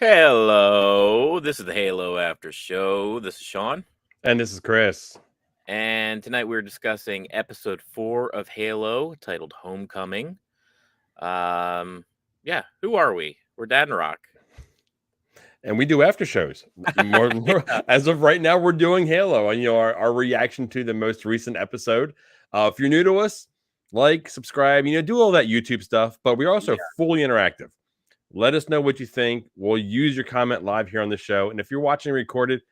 Hello, this is the Halo After Show. This is Sean, And this is Chris. and tonight we're discussing episode 4 of Halo, titled Homecoming. Yeah, who are we? We're Dad and Rock. And we do after shows. More as of right now, we're doing Halo, and our reaction to the most recent episode. If you're new to us, like, subscribe, do all that YouTube stuff. But we're also fully interactive. Let us know what you think. We'll use your comment live here on the show. And if you're watching recorded,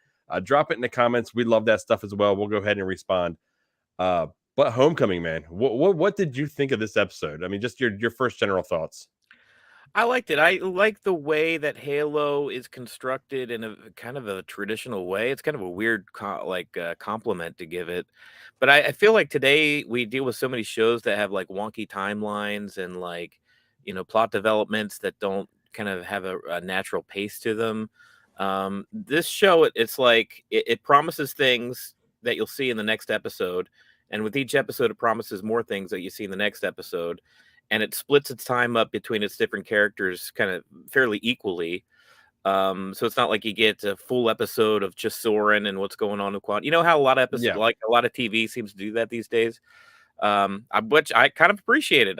drop it in the comments. We love that stuff as well. We'll go ahead and respond. But Homecoming, man, what did you think of this episode? I mean, just your first general thoughts. I liked it. I like the way that Halo is constructed in a kind of a traditional way. It's kind of a weird compliment to give it. But I feel like today we deal with so many shows that have like wonky timelines and plot developments that don't kind of have a natural pace to them. This show, it's like it promises things that you'll see in the next episode. And with each episode, it promises more things that you see in the next episode, and it splits its time up between its different characters kind of fairly equally. So it's not like you get a full episode of just Soren and what's going on with Kwan. You know how a lot of episodes, like a lot of TV, seems to do that these days. Which I kind of appreciate it.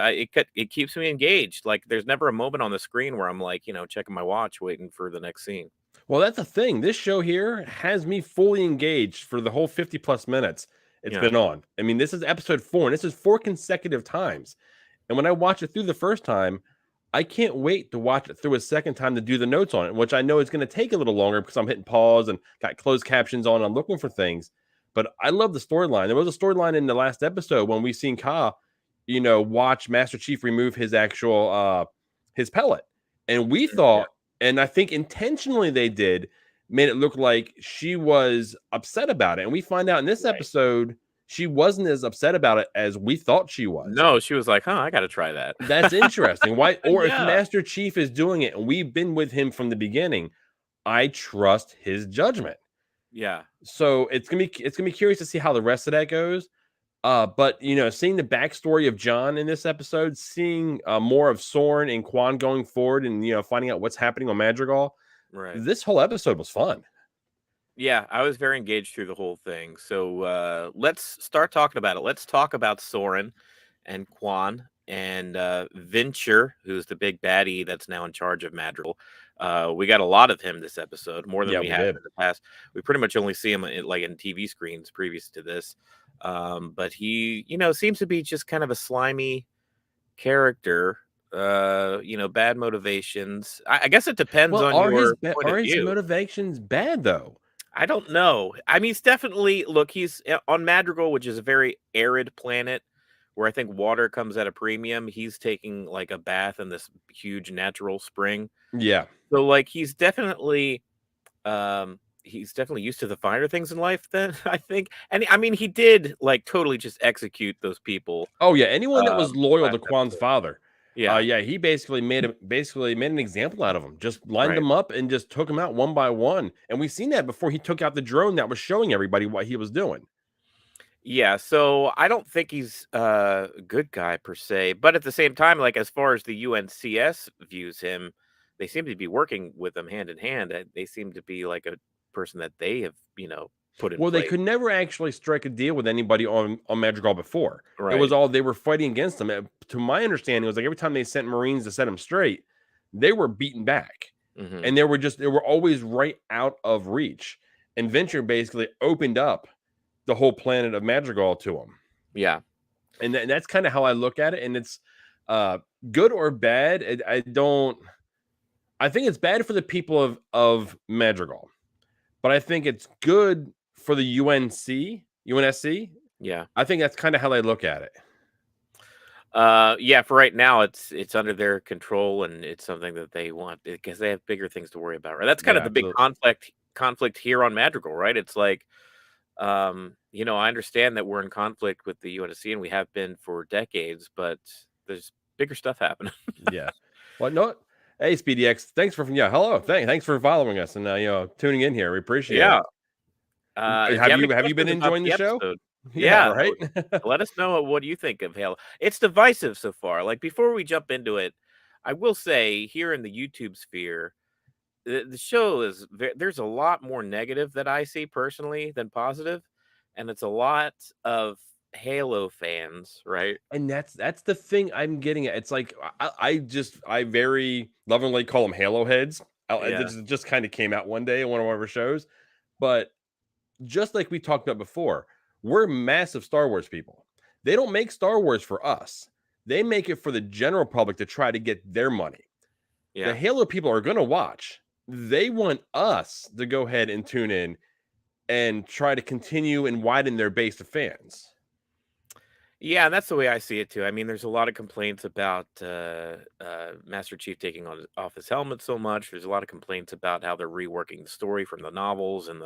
It keeps me engaged. Like there's never a moment on the screen where I'm like, checking my watch, waiting for the next scene. Well, that's the thing. This show here has me fully engaged for the whole 50 plus minutes it's been on. I mean, this is episode 4, and this is 4 consecutive times. And when I watch it through the first time, I can't wait to watch it through a second time to do the notes on it, which I know is going to take a little longer because I'm hitting pause and got closed captions on. I'm looking for things. But I love the storyline. There was a storyline in the last episode when we seen Ka, watch Master Chief remove his actual his pellet. And we thought, and I think intentionally they made it look like she was upset about it. And we find out in this episode she wasn't as upset about it as we thought she was. No, she was like, I got to try that. That's interesting. Why? Or if Master Chief is doing it and we've been with him from the beginning, I trust his judgment. Yeah. So it's gonna be curious to see how the rest of that goes. But seeing the backstory of John in this episode, seeing more of Soren and Kwan going forward, and finding out what's happening on Madrigal, this whole episode was fun. Yeah, I was very engaged through the whole thing. So let's start talking about it. Let's talk about Soren and Kwan and Venture, who's the big baddie that's now in charge of Madrigal. We got a lot of him this episode, more than we have in the past. We pretty much only see him in TV screens previous to this. But he, seems to be just kind of a slimy character. Bad motivations. I guess it depends on your point of view. Are his motivations bad though? I don't know. I mean, he's on Madrigal, which is a very arid planet where I think water comes at a premium. He's taking like a bath in this huge natural spring. Yeah. So he's definitely used to the finer things in life then, I think. And I mean, he did totally just execute those people. Oh yeah. Anyone that was loyal to Kwan's father. Yeah. He basically made an example out of him. Just lined them up and just took them out one by one. And we've seen that before. He took out the drone that was showing everybody what he was doing. Yeah, so I don't think he's a good guy per se, but at the same time, as far as the UNCS views him, they seem to be working with him hand in hand. They seem to be like a person that they have, put in place. They could never actually strike a deal with anybody on Madrigal before. It was all they were fighting against them. To my understanding, it was like every time they sent Marines to set them straight, they were beaten back. Mm-hmm. And they were always right out of reach. And Venture basically opened up the whole planet of Madrigal to them. Yeah. And that's kind of how I look at it. And it's good or bad. I think it's bad for the people of Madrigal, but I think it's good for the UNSC. Yeah. I think that's kind of how I look at it. Yeah, for right now, it's under their control, and it's something that they want because they have bigger things to worry about. Right? That's kind of the big conflict here on Madrigal, right? It's like, I understand that we're in conflict with the UNSC, and we have been for decades, but there's bigger stuff happening. Yeah. Well, no. Hey, SpeedyX, thanks for hello. Thanks for following us and tuning in here. We appreciate it. Have you been enjoying the show? Yeah, right. Let us know what you think of Halo. It's divisive so far. Before we jump into it, I will say here in the YouTube sphere, the show is there's a lot more negative that I see personally than positive, and it's a lot of Halo fans, right? And that's the thing I'm getting at. It's like I very lovingly call them Halo heads. Yeah, This just kind of came out one day in one of our shows, but just like we talked about before, we're massive Star Wars people. They don't make Star Wars for us. They make it for the general public to try to get their money. The yeah. Halo people are going to watch. They want us to go ahead and tune in and try to continue and widen their base of fans. Yeah, that's the way I see it too. I mean, there's a lot of complaints about Master Chief taking off his helmet so much. There's a lot of complaints about how they're reworking the story from the novels and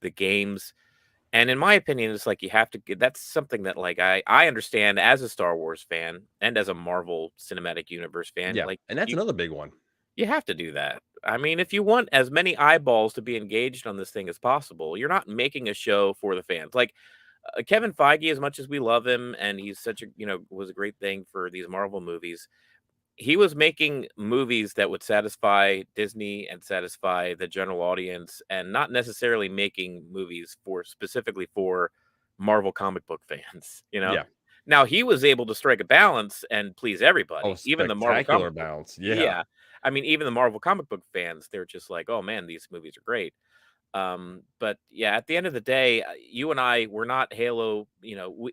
the games. And in my opinion, it's like you have to. That's something that like I understand as a Star Wars fan and as a Marvel Cinematic Universe fan. Yeah, Like and that's another big one. you have to do that. I mean, if you want as many eyeballs to be engaged on this thing as possible, you're not making a show for the fans. Like Kevin Feige, as much as we love him, and he's such a was a great thing for these Marvel movies. He was making movies that would satisfy Disney and satisfy the general audience, and not necessarily making movies for specifically for Marvel comic book fans. Yeah. Now he was able to strike a balance and please Oh, everybody, even the Marvel spectacular comic book. bounce. Yeah. Yeah, I mean, even the Marvel comic book fans, they're just like, "Oh man, these movies are great." But yeah, at the end of the day, you and I, we're not Halo.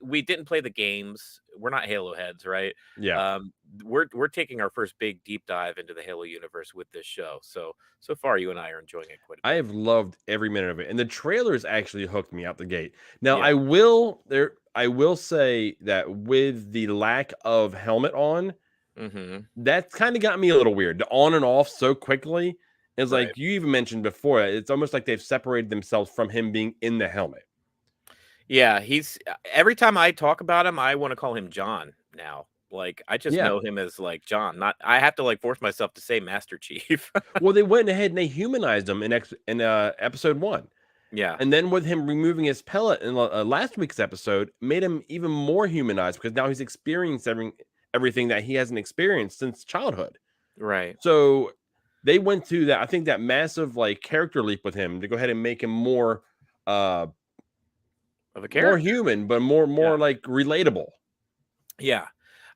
We didn't play the games. We're not Halo heads, right? Yeah. We're taking our first big deep dive into the Halo universe with this show. So far, you and I are enjoying it quite a I bit. have loved every minute of it, and the trailers actually hooked me out the gate. Now, Yeah. I will say that with the lack of helmet on, Hmm. that kind of got me a little weird. The on and off so quickly. It's Right. like you even mentioned before, it's almost like they've separated themselves from him being in the helmet. Yeah. He's every time I talk about him, I want to call him John now. Like I just Yeah. know him as like John. Not I have to like force myself to say Master Chief. Well, they went ahead and they humanized him in episode 1. Yeah. And then with him removing his pellet in last week's episode, made him even more humanized because now he's experiencing everything that he hasn't experienced since childhood. Right. So they went to that. I think that massive like character leap with him to go ahead and make him uh Of a more character. human, but more like relatable. Yeah.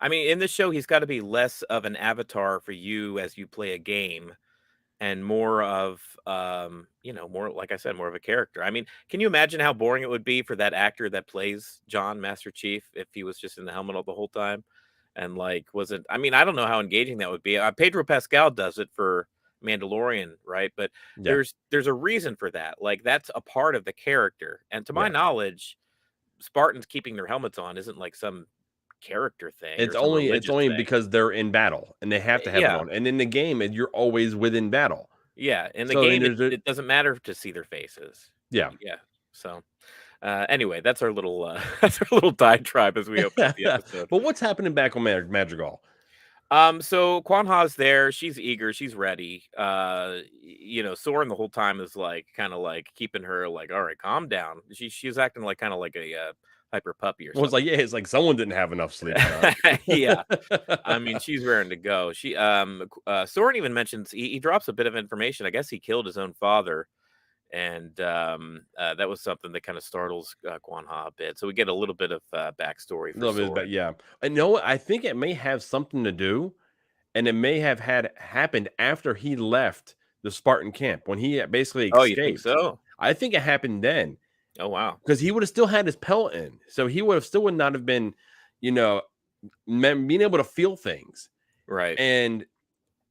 I mean, in this show, he's got to be less of an avatar for you as you play a game and more of, more, like I said, more of a character. I mean, can you imagine how boring it would be for that actor that plays John Master Chief if he was just in the helmet all the whole time? And like, I mean, I don't know how engaging that would be. Pedro Pascal does it for Mandalorian, right? But Yeah. there's a reason for that. Like, that's a part of the character. And to my Yeah. knowledge, Spartans keeping their helmets on isn't like some character thing or some It's religious only thing. because they're in battle and they have to have it Yeah, on. And in the game, you're always within battle. yeah. In the So I mean, game, it doesn't matter to see their faces. yeah. Yeah. So, anyway, that's our little that's our little diatribe as we open up the episode. But what's happening back on Madrigal? So Kwan Ha's there. She's eager. She's ready. Soren the whole time is like kind of like keeping her like, all right, calm down. She's acting like kind of like a hyper puppy or Well, it's like, something. yeah, it's like someone didn't have enough sleep tonight. Yeah. I mean, she's raring to go. Soren even mentions he drops a bit of information. I guess he killed his own father, and that was something that kind of startles Kwan Ha a bit. So we get a little bit of backstory for Little bit, but Soren. yeah. I know. I think it may have something to do, and it may have had happened after he left the Spartan camp when he basically Oh, you think escaped. so? I think it happened then Oh, wow. because he would have still had his pellet in, so he would not have been, you know, being able to feel things, Right. and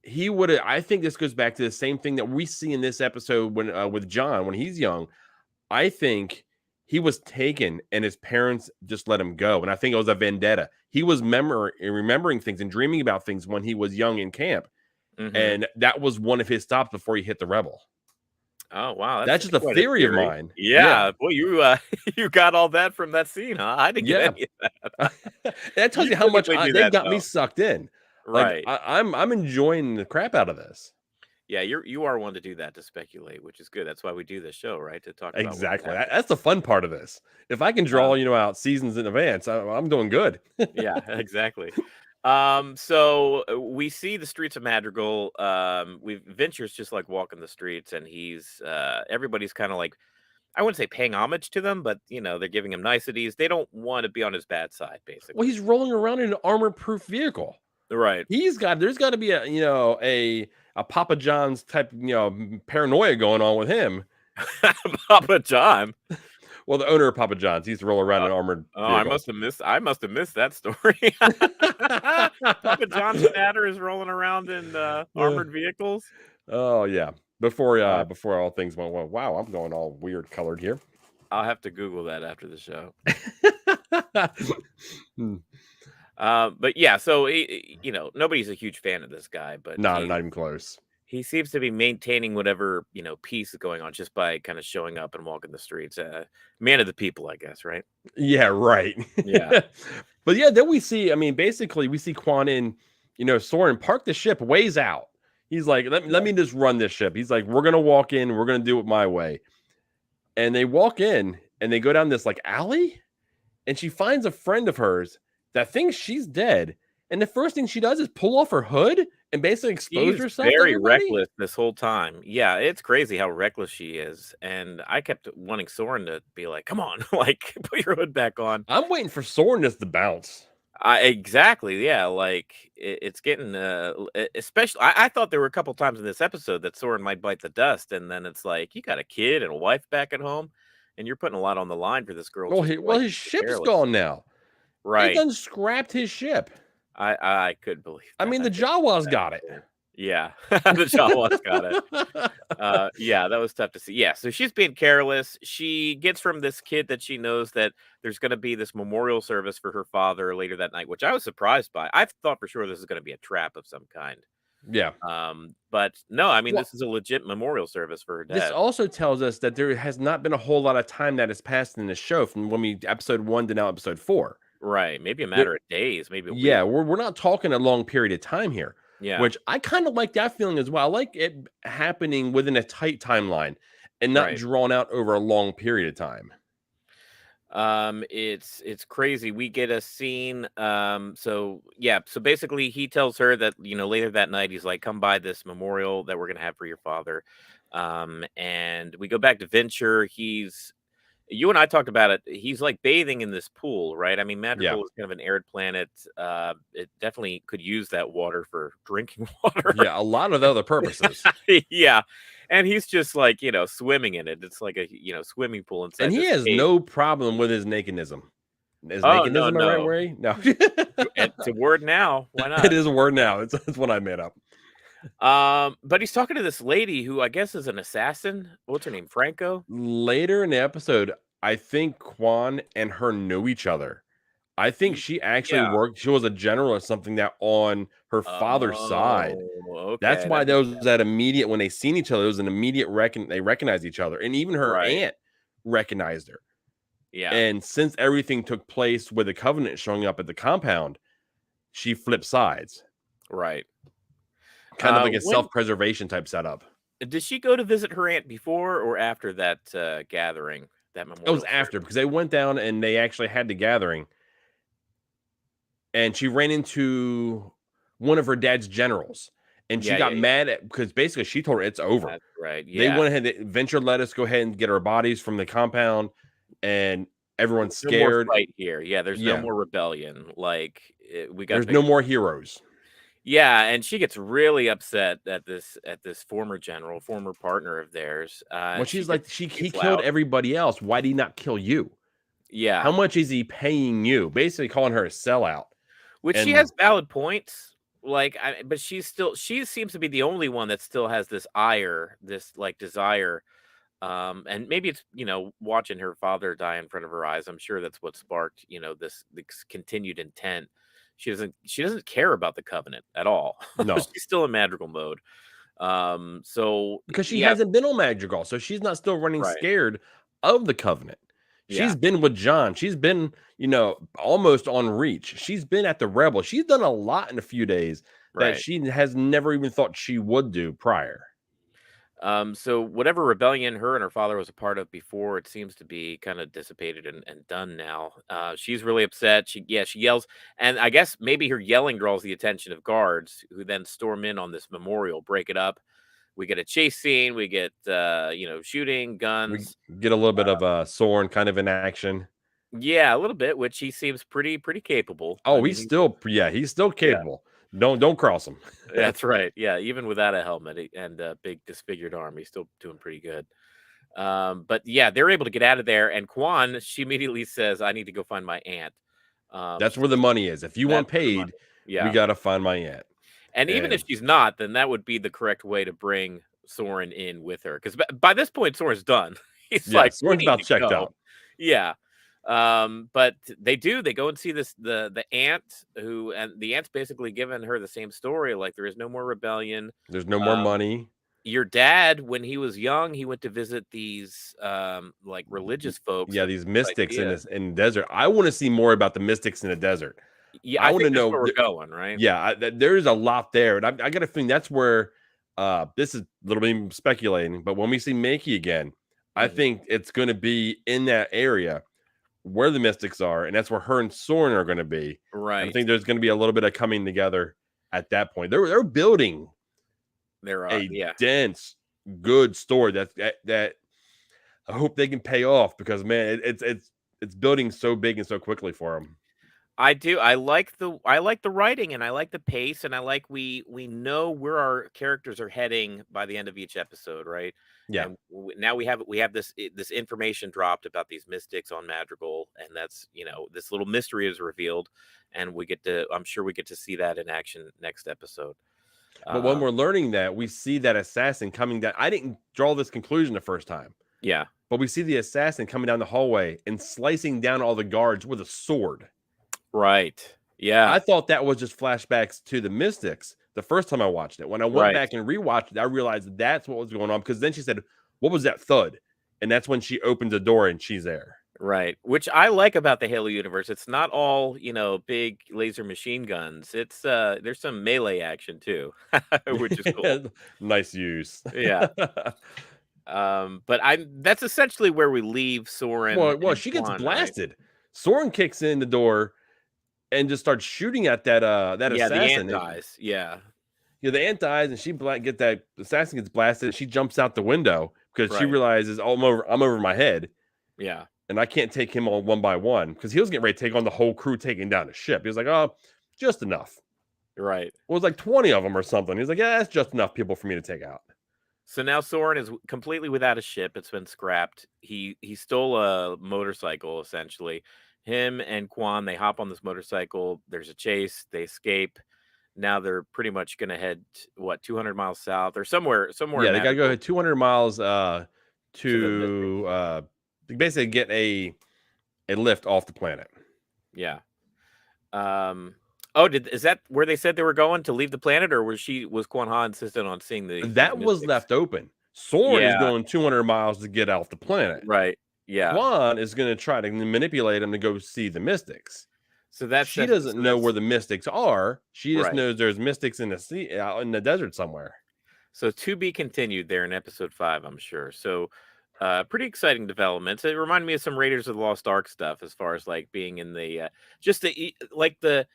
he would have. I think this goes back to the same thing that we see in this episode when with John when he's young. I think he was taken and his parents just let him go. And I think it was a vendetta. He was remembering things and dreaming about things when he was young in camp. Hmm. And that was one of his stops before he hit the rebel. Oh, wow. That's That's just a quite a theory of theory. mine. Yeah. Yeah. Boy, you you got all that from that scene, huh? I didn't get Yeah. any of that. That tells You you how much typically do they've that got me though. sucked in. Like Right. I'm enjoying the crap out of this. Yeah, you are one to do that, to speculate, which is good. That's why we do this show, right? To talk about what's Exactly. happening. That's the fun part of this. If I can draw, Um, out seasons in advance, I'm doing good. yeah, exactly. So we see the streets of Madrigal. We Venture's just like walking the streets, and he's everybody's kind of like, I wouldn't say paying homage to them, but they're giving him niceties. They don't want to be on his bad side, Well, basically. he's rolling around in an armor-proof vehicle. Right. There's got to be a Papa John's type, paranoia going on with him. Papa John. Well, the owner of Papa John's, he used to roll around Uh, in armored oh, I vehicles. must have missed. I must have missed that story. Papa John's Spatter is rolling around in Uh, armored vehicles. oh yeah. Before Uh, before all things went well. Wow, I'm going all weird colored here. I'll have to Google that after the show. Hmm. But yeah, so nobody's a huge fan of this guy, but Not even close. he seems to be maintaining whatever peace is going on just by kind of showing up and walking the streets. Man of the people, I guess, right? Yeah, right. Yeah, But yeah, then we see, I mean, basically we see Kwan in, Soren park the ship ways out. He's like, let yeah. me just run this ship. He's like, we're gonna walk in, we're gonna do it my way. And they walk in and they go down this like alley, and she finds a friend of hers that thinks she's dead. And the first thing she does is pull off her hood and basically expose She's herself to very everybody. reckless this whole time. Yeah, it's crazy how reckless she is. And I kept wanting Soren to be like, "Come on, like put your hood back on." I'm waiting for Soren just to bounce. Exactly, yeah, like it's getting especially I thought there were a couple times in this episode that Soren might bite the dust, and then it's like you got a kid and a wife back at home, and you're putting a lot on the line for this girl just to, Well, like, his be ship's careless. gone now. They Right. done scrapped his ship. I could believe I that. mean, I the couldn't believe Jawas that got it. either. Yeah, the Jawas got it. Yeah, that was tough to see. Yeah, so she's being careless. She gets from this kid that she knows that there's going to be this memorial service for her father later that night, which I was surprised by. I thought for sure this is going to be a trap of some kind. Yeah. But no, I mean Well, this is a legit memorial service for her this dad. also tells us that there has not been a whole lot of time that has passed in the show from when we episode 1 to now episode 4. Right, maybe a There, matter of days, maybe a yeah, week. we're not talking a long period of time here, Yeah, which I kind of like that feeling as well. I like it happening within a tight timeline and not right. drawn out over a long period of time. It's crazy. We get a scene. So yeah, so basically he tells her that, later that night he's like, come by this memorial that we're gonna have for your father. And we go back to Venture. You and I talked about it. He's like bathing in this pool, right? I mean, Yeah. Madrigal is kind of an arid planet. It definitely could use that water for drinking water. Yeah, a lot of the other purposes. Yeah. And he's just like, swimming in it. It's like a, swimming pool And inside he this has cave. no problem with his nakedism. Is Oh, no, nakedism a right no. way? No. It's a word now. Why It not? is a word now. It's what I made up. But he's talking to this lady who I guess is an assassin. What's her name? Franco? Later in the episode, I think Kwan and her know each other. I think she actually Yeah. worked. She was a general or something that on her father's side. Oh, That's okay. why That there makes was sense. that immediate when they seen each other. It was an immediate they recognized each other, and even her Right. aunt recognized her. Yeah. And since everything took place with the Covenant showing up at the compound, she flipped sides, Right. kind of like a When self-preservation type setup. did she go to visit her aunt before or after that gathering, that It was memorial after service? because they went down and they actually had the gathering, and she ran into one of her dad's generals, and she Yeah, yeah, got yeah. mad at because basically she told her it's over. That's right. They Yeah. went ahead. Venture let us go ahead and get our bodies from the compound, and everyone's No more scared. fight here. Yeah, there's no Yeah, more rebellion. Like we got there's no victory. more heroes. Yeah, and she gets really upset at this former general, former partner of theirs. Well, And she she's gets like, he she's killed loud. everybody else. Why did he not kill you? How Yeah. much is he paying you? Basically calling her a sellout. Which she And has valid points. Like but she seems to be the only one that still has this ire, this like desire. And maybe it's, watching her father die in front of her eyes. I'm sure that's what sparked, this continued intent. She doesn't care about the covenant at all. no, She's still in madrigal mode. So because she yeah, hasn't been on Madrigal, so she's not still running right. scared of the Covenant. Yeah, She's been with John. She's been, almost on Reach. She's been at the Rebel. She's done a lot in a few days that right. she has never even thought she would do prior. So whatever rebellion her and her father was a part of before, it seems to be kind of dissipated and done now. She's really upset. She yells, and I guess maybe her yelling draws the attention of guards who then storm in on this memorial, break it up. We get a chase scene. We get shooting, We guns. get a little bit of Soren kind of in action. Yeah, a little bit, which he seems pretty capable. I Oh, mean, he's still yeah, capable. Don't cross him. that's right. Yeah, even without a helmet and a big disfigured arm, he's still doing pretty good. But yeah, they're able to get out of there. And Kwan, she immediately says, "I need to go find my aunt." That's She where the says money is. If you want that's where the money. paid, we Yeah, gotta find my aunt. and even if And she's not, then that would be the correct way to bring Soren in with her, because by this point, Soren's done. He's yeah, like, "We Soren's need about to checked go." out. Yeah. But they do. They go and see the aunt who, and the aunt's basically given her the same story. Like, there is no more rebellion. There's no more Um, money. your dad, when he was young, he went to visit these like religious folks Yeah, that these this mystics idea. in the desert. I want to see more about the mystics in the desert. Yeah, I I want to think that's know. where we're going, right? Yeah, there's a lot there, and I got a feeling that's where. This is a little bit speculating, but when we see Makey again, I Mhm. think it's going to be in that area where the mystics are, and that's where her and Soren are going to be. And I Right. think there's going to be a little bit of coming together at that point. They're building There are. a Yeah. dense, good story that I hope they can pay off because man, it's building so big and so quickly for them. I do. I like the writing, and I like the pace, and I like we know where our characters are heading by the end of each episode, right? Yeah. And now we have this information dropped about these mystics on Madrigal, and that's this little mystery is revealed, and I'm sure we get to see that in action next episode. But when Um, we're learning that, we see that assassin coming down. I didn't draw this conclusion the first time, yeah, but we see the assassin coming down the hallway and slicing down all the guards with a sword. right, yeah, I thought that was just flashbacks to the Mystics the first time I watched it. When I went right. back and rewatched it, I realized that's what was going on because then she said, "What was that thud?" And that's when she opens the door and she's there. Right, which I like about the Halo universe. It's not all, big laser machine guns. There's some melee action too, which is cool. Nice use. Yeah. But that's essentially where we leave Soren Well, and she gets Quan, right? blasted. Soren kicks in the door and just starts shooting at that Yeah, the ant assassin. dies. Yeah. The ant dies, and get that assassin gets blasted. And she jumps out the window because she Right. realizes, oh, I'm over my head, Yeah. and I can't take him on one by one because he was getting ready to take on the whole crew, taking down the ship. He was like, oh, just enough. Right. It was like 20 of them or something. He's like, yeah, that's just enough people for me to take out. So now Soren is completely without a ship. It's been scrapped. He stole a motorcycle essentially. Him and Quan, they hop on this motorcycle. There's a chase. They escape. Now they're pretty much going to head what 200 miles south or somewhere in Yeah, they got to go Madrigal 200 miles to the Mystic. to basically get a lift off the planet. Yeah. Oh, is that where they said they were going to leave the planet, or was Quan Ha insistent on seeing these That was mystics? left open. Soren is Yeah, going 200 miles to get off the planet. right. Yeah. Kwan is going to try to manipulate him to go see the mystics. So that's She definitely so doesn't know where that's the mystics are. She just right. knows there's mystics in the sea, out in the desert somewhere. So to be continued there in episode 5, I'm sure. So pretty exciting developments. It reminded me of some Raiders of the Lost Ark stuff as far as like being in the just like the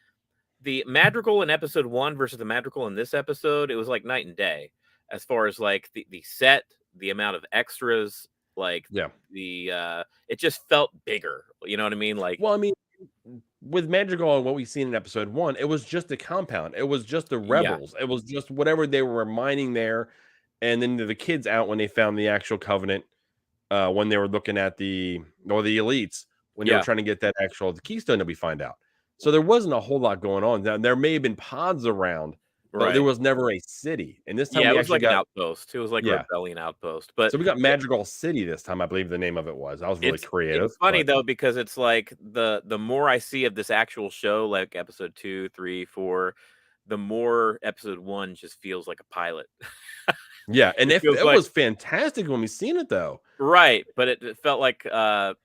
Madrigal in episode 1 versus the Madrigal in this episode. It was like night and day as far as like the set, the amount of extras, like Yeah. the it just felt bigger. You know what I mean? Like Well, I mean, with Madrigal and what we seen in episode 1, it was just a compound. It was just the yeah, rebels. It was just whatever they were mining there. And then the kids out when they found the actual covenant, when they were looking at the elites, when they were yeah, trying to get that actual the keystone that we find out. So there wasn't a whole lot going on. Now, there may have been pods around, but there right. was never a city. And this time Yeah, it we was actually like an got outpost. It was like a yeah. rebellion outpost. But So we got Madrigal City this time, I believe the name of it was. I was really it's creative, funny but though because it's like the more I see of this actual show, like episode 2, 3, 4, the more episode 1 just feels like a pilot. yeah, and It if feels it like was fantastic when we seen it though. right, but it felt like the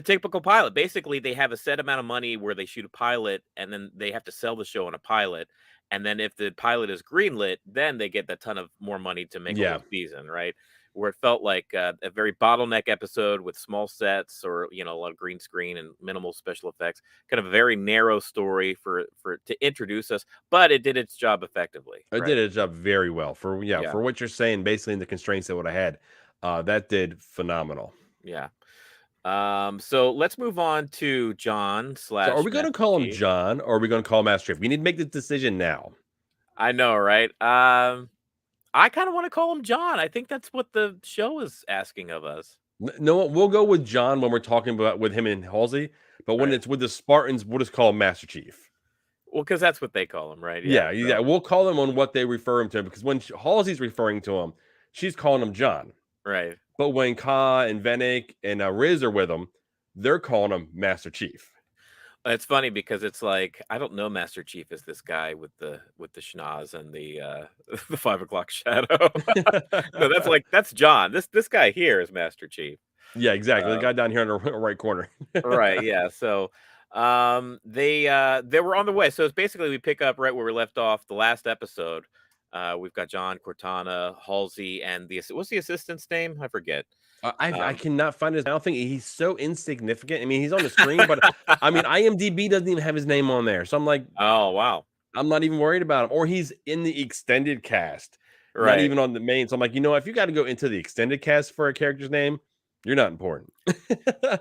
typical pilot. Basically, they have a set amount of money where they shoot a pilot, and then they have to sell the show on a pilot. and then if the pilot is greenlit, then they get a ton of more money to make a Yeah. whole season, right? Where it felt like a very bottleneck episode with small sets or a lot of green screen and minimal special effects, kind of a very narrow story for to introduce us, but it did its job effectively, It did right? its job very well for Yeah, for what you're saying, basically in the constraints that would have had. That did phenomenal. yeah. So let's move on to John So are slash we gonna Master call him Chief. John or are we gonna call him Master Chief? We need to make the decision now. I know, right? I kind of want to call him John. I think that's what the show is asking of us. No, we'll go with John when we're talking about with him and Halsey, but when Right. it's with the Spartans, we'll just call him Master Chief. Well, because that's what they call him, right? Yeah. Yeah, yeah, So we'll call him on what they refer him to because when Halsey's referring to him, she's calling him John. right. But when Ka and Venick and Riz are with him, they're calling him Master Chief. It's funny because it's like I don't know Master Chief is this guy with the schnoz and the the 5 o'clock shadow. No, that's John. This guy here is Master Chief. Yeah, exactly. The Uh, guy down here in the right corner. right, yeah. So they were on the way. So it's basically we pick up right where we left off the last episode. We've got John, Cortana, Halsey, and what's the assistant's name? I forget. I Um cannot find his. I don't think he's so insignificant. I mean, he's on the screen, but I mean, IMDb doesn't even have his name on there. So I'm like, Oh wow. I'm not even worried about him. Or he's in the extended cast, not Right. even on the main. So I'm like, if you got to go into the extended cast for a character's name, you're not important.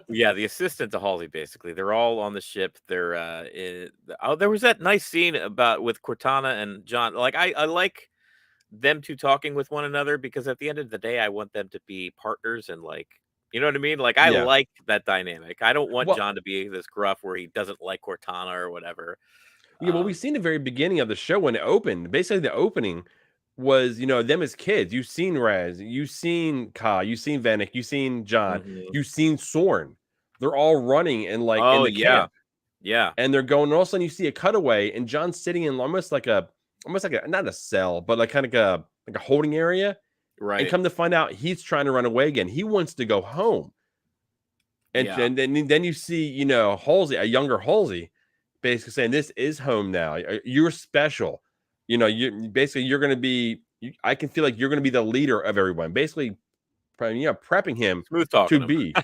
Yeah, the assistant to Halsey, basically. They're all on the ship. Oh, there was that nice scene about with Cortana and John. Like I like them two talking with one another because at the end of the day, I want them to be partners and like you know what I mean? Like I Yeah. like that dynamic. I don't want Well, John to be this gruff where he doesn't like Cortana or whatever. yeah, well, Um, we've seen the very beginning of the show when it opened. Basically, the opening was, them as kids. You've seen Raz, you've seen Ka, you've seen Vanek, you've seen John, mhm. you've seen Soren. They're all running and like in Oh the yeah. camp, Yeah. and they're going. And all of a sudden, you see a cutaway, and John's sitting in almost like a not a cell, but like kind of like a holding area. And Right. come to find out, he's trying to run away again. He wants to go home. And Yeah. and then you see, Halsey, a younger Halsey, basically saying, "This is home now. You're special. You basically you're going to be. I can feel like you're going to be the leader of everyone." Basically, prepping him Smooth to talking him. be,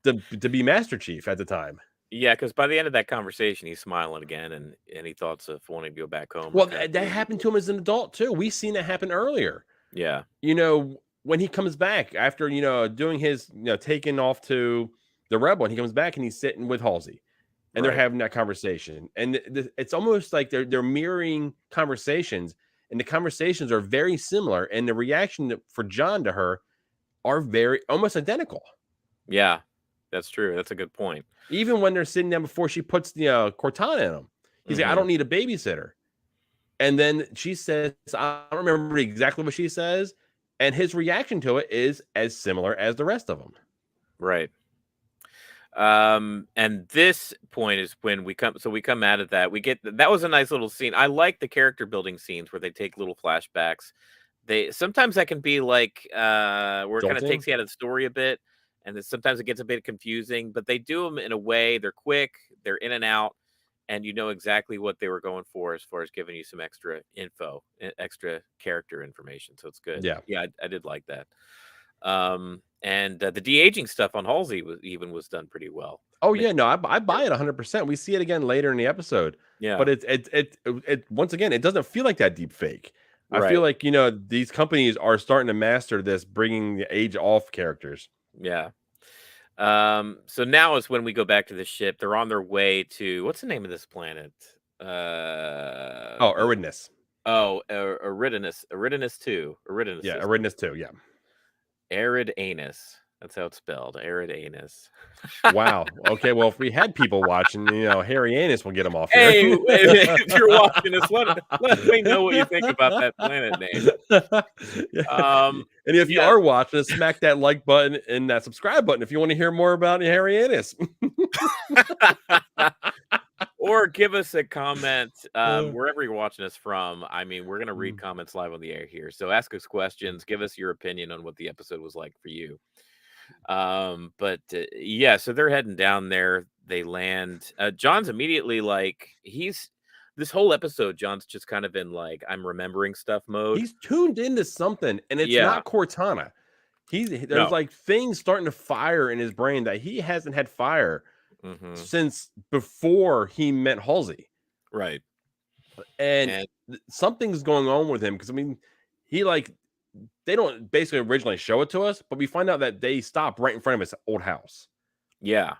to be Master Chief at the time. Yeah, because by the end of that conversation, he's smiling again, and any thoughts of wanting to go back home are Well, kind of that fading happened away. to him as an adult too. We've seen that happen earlier. Yeah, When he comes back after doing his taking off to the rebel, and he comes back and he's sitting with Halsey. And they're right. having that conversation, and it's almost like they're mirroring conversations, and the conversations are very similar, and the reaction for John to her are very almost identical. Yeah, that's true. That's a good point. Even when they're sitting down before she puts the Cortana in him, he's like, "I Mhm. don't need a babysitter," and then she says, "I don't remember exactly what she says," and his reaction to it is as similar as the rest of them. Right. And this point is when we come out of that. That was a nice little scene. I like the character building scenes where they take little flashbacks. They sometimes that can be like where it kind of Jolting, takes you out of the story a bit, and then sometimes it gets a bit confusing, but they do them in a way, they're quick, they're in and out, and you know exactly what they were going for as far as giving you some extra info, extra character information. So it's good. yeah. Yeah, I did like that. And the de-aging stuff on Halsey was done pretty well. Oh Make yeah, no, I buy it 100%. We see it again later in the episode, Yeah, but it once again, it doesn't feel like that deep fake. I feel right. like these companies are starting to master this, bringing the age off characters. Yeah. So now is when we go back to the ship. They're on their way to what's the name of this planet? Oh, The Eridanus, Eridanus 2, Eridanus yeah, system. Eridanus too, yeah. Arid anus. That's how it's spelled. Arid anus. Wow. Okay, well, if we had people watching, Harry Annis will get them off here. Hey, if you're watching this, let me know what you think about that planet name. Yeah. Um, And if you yeah, are watching, smack that like button and that subscribe button if you want to hear more about Harry Annis. or give us a comment Uh, wherever you're watching us from. I mean, we're gonna read mm. comments live on the air here, so ask us questions, give us your opinion on what the episode was like for you. But yeah, so they're heading down there. They land. John's immediately like this whole episode, John's just kind of in like I'm remembering stuff mode. He's tuned into something, and it's Yeah. not Cortana. There's No. like things starting to fire in his brain that he hasn't had fire Hmm. since before he met Halsey. Right. And And something's going on with him because I mean, he like they don't basically originally show it to us, but we find out that they stop right in front of his old house. yeah.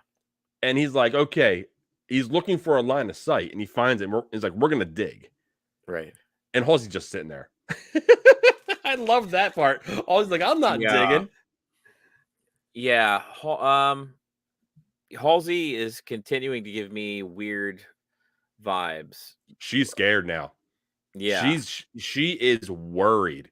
And he's like, okay, he's looking for a line of sight, and he finds it. He's like, we're gonna dig, Right. and Halsey's just sitting there. I love that part. Halsey's like, I'm not Yeah. digging. Yeah. Halsey is continuing to give me weird vibes. She's scared now. Yeah. She is worried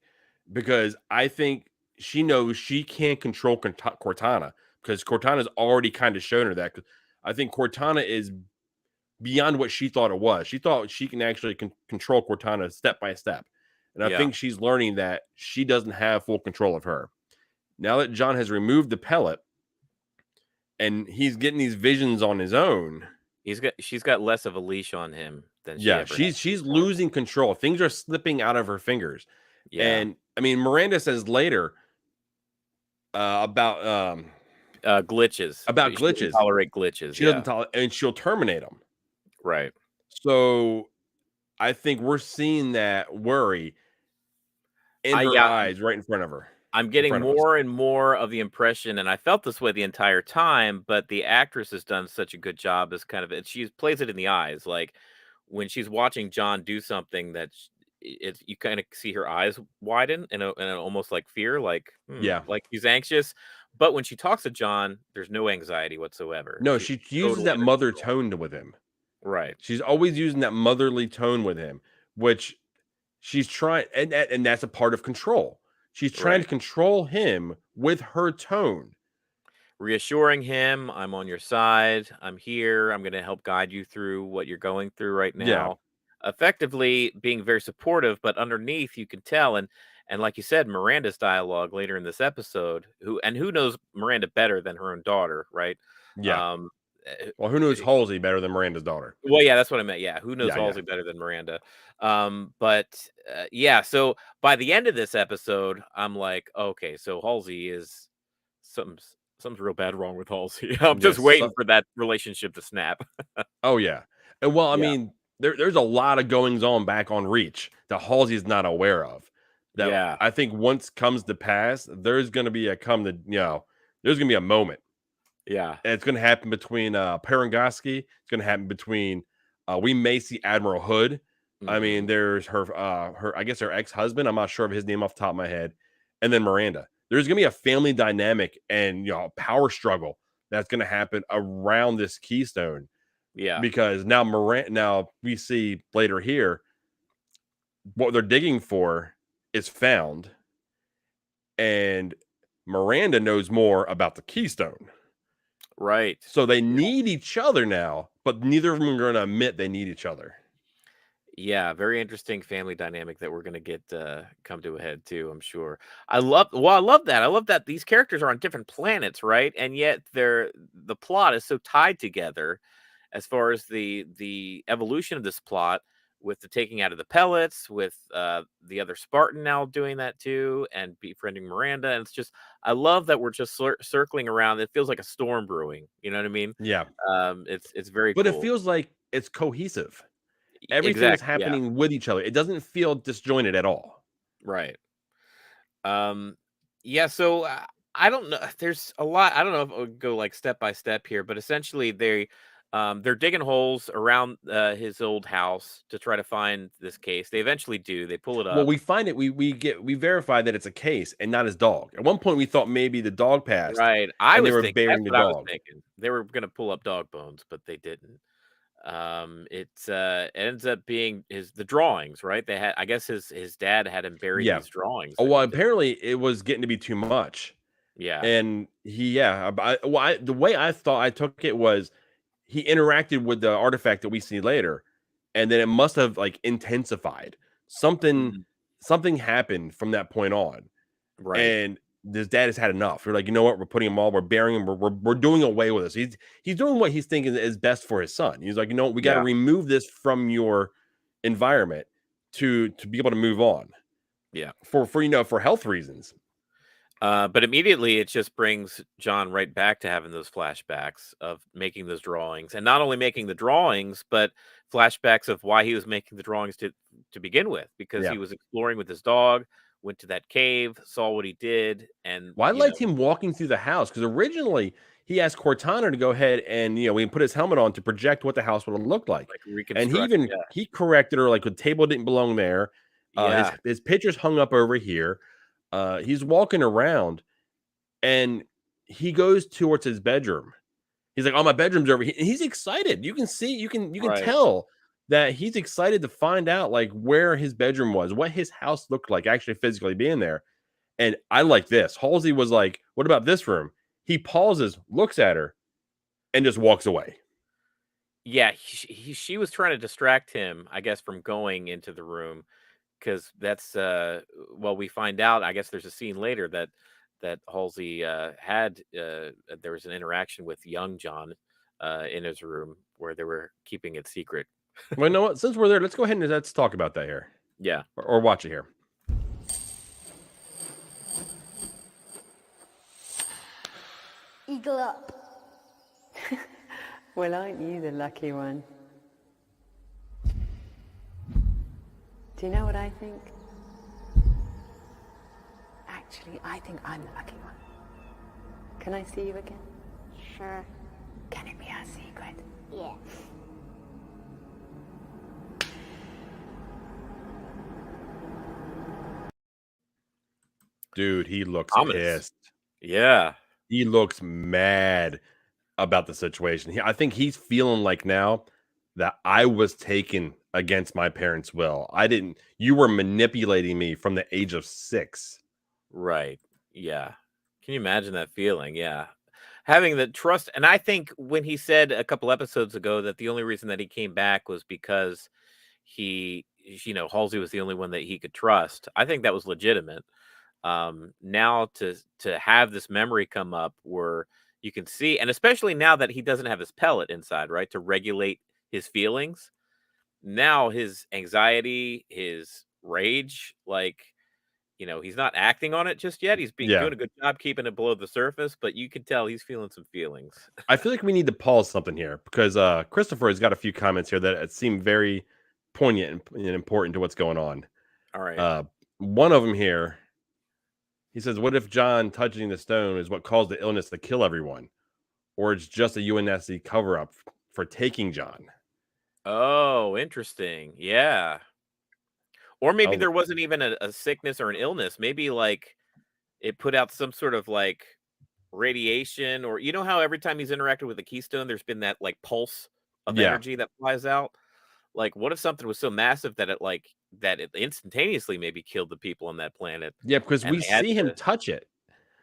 because I think she knows she can't control Cortana because Cortana's already kind of shown her that. 'Cause I think Cortana is beyond what she thought it was. She thought she can actually control Cortana step by step. And I Yeah. think she's learning that she doesn't have full control of her. Now that John has removed the pellet and he's getting these visions on his own. She's got less of a leash on him than she Yeah, ever had she's before. losing control. Things are slipping out of her fingers. Yeah. And I mean, Miranda says later Glitches. about She doesn't glitches. tolerate glitches. She doesn't Yeah. tolerate, and she'll terminate them. Right. So I think we're seeing that worry in her Yeah. eyes, right in front of her, I'm in getting front of us. more and more of the impression, and I felt this way the entire time, but the actress has done such a good job as kind of it. She plays it in the eyes, like when she's watching John do something that it's you kind of see her eyes widen in a almost like fear, Yeah. like she's anxious. But when she talks to John, there's no anxiety whatsoever. No, She's she uses totally that under mother control. tone with him. Right. She's always using that motherly tone with him, which she's trying, and that's a part of control. She's trying to Right. control him with her tone. Reassuring him, I'm on your side. I'm here. I'm going to help guide you through what you're going through right Yeah. now. Effectively being very supportive, but underneath you can tell and like you said, Miranda's dialogue later in this episode, who knows Miranda better than her own daughter, right? Yeah. Um eh, Well, who knows eh, Halsey better than Miranda's daughter? well, yeah, that's what I meant. Yeah, who knows Yeah, yeah. Halsey better than Miranda? But yeah, so by the end of this episode, I'm like, okay, so Halsey is something's something's real bad wrong with Halsey. I'm just Yes. waiting for that relationship to snap. Oh yeah. And well, I Yeah. mean, there's a lot of goings on back on Reach that Halsey's not aware of. That Yeah. I think once comes to pass, there's gonna be there's gonna be a moment. Yeah. And it's gonna happen between Parangoski, it's gonna happen between we may see Admiral Hood. I mean, Mhm. there's her I guess her ex-husband, I'm not sure of his name off the top of my head, and then Miranda. There's gonna be a family dynamic and power struggle that's gonna happen around this keystone Yeah. because now we see later here what they're digging for is found, and Miranda knows more about the keystone. Right. So they need each other now, but neither of them are going to admit they need each other. Yeah, very interesting family dynamic that we're gonna get come to a head too, I'm sure. I love that these characters are on different planets, right? And yet the plot is so tied together as far as the evolution of this plot with the taking out of the pellets, with the other Spartan now doing that too, and befriending Miranda. And it's just I love that we're just circling around. It feels like a storm brewing. You know what I mean? Yeah. It's very But it cool. feels like it's cohesive. Everything is Exactly. Yeah. happening with each other. It doesn't feel disjointed at all. Right. Um, yeah, so I don't know. There's a lot. I don't know if I'll go like step by step here, but essentially they're digging holes around his old house to try to find this case. They eventually do. They pull it Well, up. we find it. We verify that it's a case and not his dog. At one point, we thought maybe the dog passed Right. I and they was were thinking that's burying the what I was dog. thinking. They were gonna pull up dog bones, but they didn't. It ends up being the drawings, right? They had I guess his dad had him bury Yeah. these drawings Oh, that well, he did. apparently it was getting to be too much. Yeah. And the way I thought I took it was he interacted with the artifact that we see later, and then it must have like intensified. Something Mhm. something happened from that point on, Right. and his dad has had enough. We're like, you know what? We're putting him all. We're burying him. We're doing away with this. He's doing what he's thinking is best for his son. He's like, you know, we got to Yeah. remove this from your environment to be able to move on Yeah. for health reasons. But immediately it just brings John right back to having those flashbacks of making those drawings, and not only making the drawings, but flashbacks of why he was making the drawings to begin with, because Yeah. he was exploring with his dog, went to that cave, saw what he did, and Well, I liked him walking through the house because originally he asked Cortana to go ahead and we put his helmet on to project what the house would have looked like, like and reconstruct. Yeah, he corrected her like the table didn't belong there. yeah, His pictures hung up over here. He's walking around and he goes towards his bedroom. He's like, "Oh, my bedroom's over here." And he's excited. You can see, you can right. tell that he's excited to find out like where his bedroom was, what his house looked like, actually physically being there. And I like this. Halsey was like, "What about this room?" He pauses, looks at her, and just walks away. Yeah, she was trying to distract him, I guess, from going into the room, because that's well, we find out. I guess there's a scene later that Halsey had there was an interaction with young John in his room where they were keeping it secret. Well, you know what? Since we're there, let's go ahead and let's talk about that here, Yeah. or watch it here. Eagle up. Well, aren't you the lucky one? Do you know what I think? Actually, I think I'm the lucky one. Can I see you again? Sure. Can it be our secret? Yeah. Dude, he looks Ominous. pissed. Yeah. He looks mad about the situation. I think he's feeling like now that I was taken against my parents' will. You were manipulating me from the age of 6. Right. Yeah. Can you imagine that feeling? Yeah. Having the trust, and I think when he said a couple episodes ago that the only reason that he came back was because Halsey was the only one that he could trust. I think that was legitimate. Now to have this memory come up where you can see, and especially now that he doesn't have his pellet inside, right, to regulate his feelings. Now his anxiety, his rage, like, he's not acting on it just yet. He's being Yeah. doing a good job keeping it below the surface, but you can tell he's feeling some feelings. I feel like we need to pause something here because Christopher has got a few comments here that seem very poignant and important to what's going on. All right. One of them here, he says, "What if John touching the stone is what caused the illness to kill everyone, or it's just a UNSC cover up for taking John?" Oh, interesting. Yeah. Or maybe Oh, there wasn't even a sickness or an illness. Maybe like it put out some sort of like radiation, or how every time he's interacted with the keystone, there's been that like pulse of yeah, energy that flies out. Like, what if something was so massive that it instantaneously maybe killed the people on that planet, yeah, because and we they had see him to. touch it,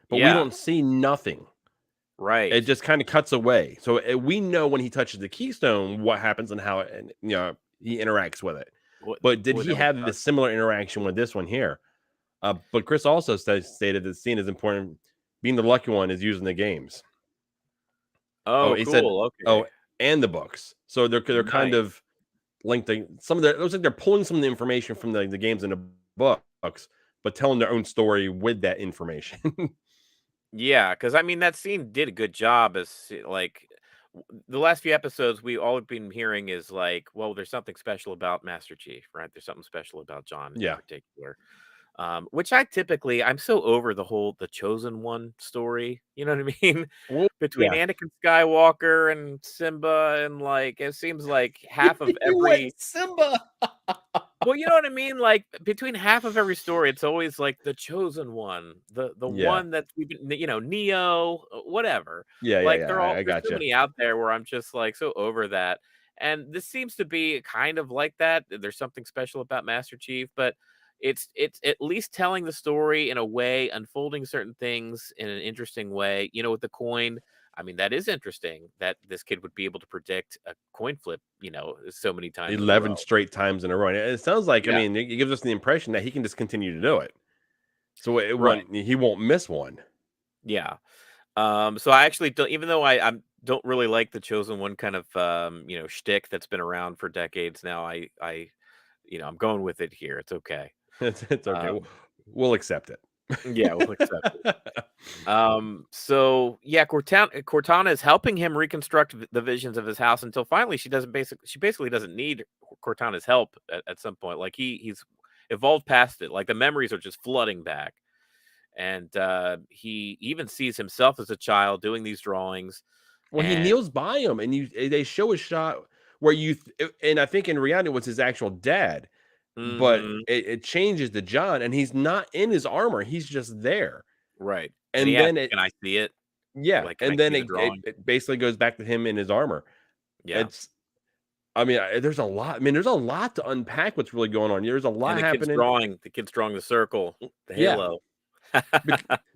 but we Yeah, don't see nothing. It right. just kind of cuts away. So we know when he touches the keystone what happens and how he interacts with it. What But did what he that was have the similar interaction with this one here? But Chris also stated that the scene is important. Being the lucky one is using the games. Oh, Oh, he said, cool, "Oh, okay. and the books." So they're kind Nice. of linked. Some of the it looks like they're pulling some of the information from the games and the books, but telling their own story with that information. Yeah, because I mean, that scene did a good job like, the last few episodes we all have been hearing is like, well, there's something special about Master Chief, right? There's something special about John in Yeah. particular. Which I'm so over the chosen one story. You know what I mean? Well, Between yeah. Anakin Skywalker and Simba, and like it seems like half of You went every Simba. well, you know what I mean? Like between half of every story, it's always like the chosen one, the Yeah. one that we've been, Neo, whatever. Yeah, yeah, Like yeah. I there's so gotcha. many out there where I'm just like so over that. And this seems to be kind of like that. There's something special about Master Chief, but it's at least telling the story in a way, unfolding certain things in an interesting way. With the coin, I mean, that is interesting that this kid would be able to predict a coin flip, so many times in a 11 row. straight times in a row. And it sounds like, I Yeah, mean, it gives us the impression that he can just continue to do it. So right. he won't miss one. Yeah. So I actually don't, even though I don't really like the chosen one kind of shtick that's been around for decades now. I I'm going with it here. It's okay. It's okay. Um, We'll accept it. yeah, we'll accept it. So yeah, Cortana is helping him reconstruct the visions of his house until finally she basically doesn't need Cortana's help at some point. Like he's evolved past it. Like the memories are just flooding back. And he even sees himself as a child doing these drawings. Well, he And kneels by him, and they show a shot where and I think in reality it was his actual dad, but mhm, it changes to John, and he's not in his armor. He's just there, right. And he and asks, then it "Can I see it? yeah, Like, can I and then see the drawing?" it basically goes back to him in his armor. Yeah. It's I mean, there's a lot. I mean, there's a lot to unpack. What's really going on here? There's a And lot happening. the kid's drawing the circle, the Yeah, halo.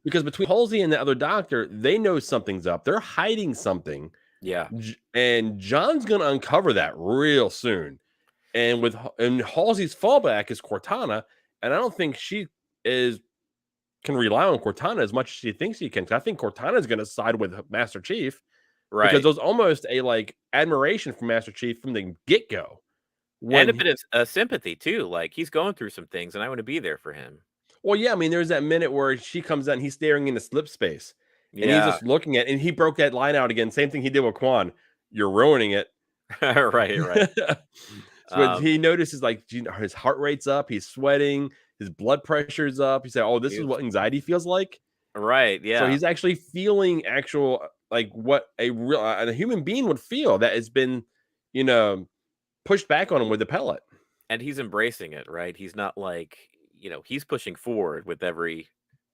because between Halsey and the other doctor, they know something's up. They're hiding something, Yeah. And John's gonna uncover that real soon. And and Halsey's fallback is Cortana, and I don't think she is can rely on Cortana as much as she thinks she can. 'Cause I think Cortana is gonna side with Master Chief because Right. there's almost a like admiration for Master Chief from the get go. And a When bit of, sympathy too, like, he's going through some things, and I wanna be there for him. Well, yeah, I mean, there's that minute where she comes out and he's staring into slip space, and he's Yeah. just looking at, and he broke that line out again. Same thing he did with Kwan. You're ruining it. Right, right. So Um, he notices like his heart rate's up, he's sweating, his blood pressure's up. He said, "Oh, this is he's what anxiety feels like." right, So yeah. he's actually feeling actual like what a human being would feel that has been, you know, pushed back on him with the pellet. And he's embracing it, right? He's not like, he's pushing forward with every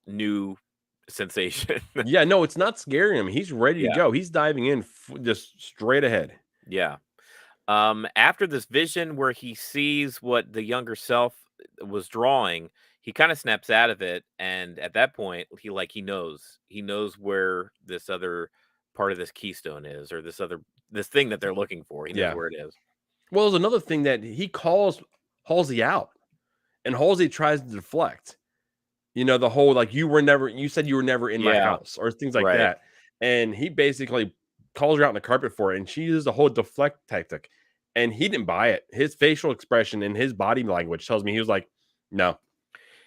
new sensation. Yeah, no, it's not scaring him. He's ready to Yeah, go. He's diving in just straight ahead. yeah. After this vision where he sees what the younger self was drawing, he kind of snaps out of it, and at that point, he knows where this other part of this keystone is, or this thing that they're looking for. He knows Yeah. where it is. Well, there's another thing that he calls Halsey out, and Halsey tries to deflect. The whole like you said you were never in my Yeah, house or things like right. that. And he basically calls her out on the carpet for it. And she uses the whole deflect tactic. And he didn't buy it. His facial expression and his body language tells me he was like, no.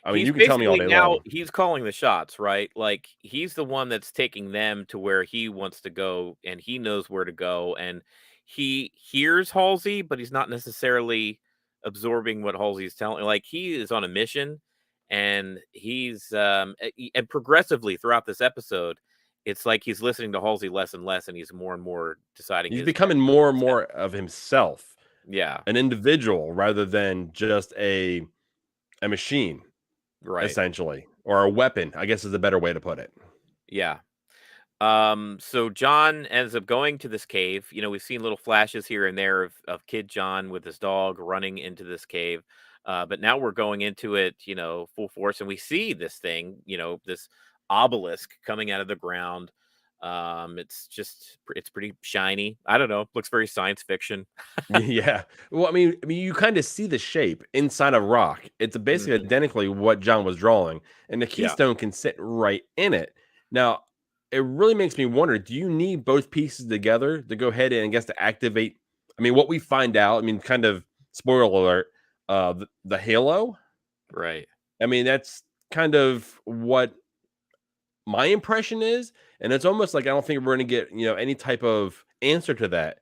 I mean, He's you can tell me all basically day now long. he's calling the shots, right? Like, he's the one that's taking them to where he wants to go, and he knows where to go, and he hears Halsey, but he's not necessarily absorbing what Halsey's telling. Like, he is on a mission, and and progressively throughout this episode, it's like he's listening to Halsey less and less, and he's more and more deciding He's his becoming next more and step. more of himself, Yeah, an individual rather than just a machine, right. essentially, or a weapon, I guess is a better way to put it. Yeah. So John ends up going to this cave. We've seen little flashes here and there of kid John with his dog running into this cave. But now we're going into it, full force, and we see this thing, this obelisk coming out of the ground. It's pretty shiny. I don't know. Looks very science fiction. Yeah. Well, I mean, you kind of see the shape inside a rock. It's basically Mhm. identically what John was drawing, and the Yeah. keystone can sit right in it. Now, it really makes me wonder: do you need both pieces together to go ahead and I guess to activate? I mean, what we find out. I mean, kind of spoiler alert: the halo. Right. I mean, that's kind of what my impression is, and it's almost like I don't think we're going to get any type of answer to that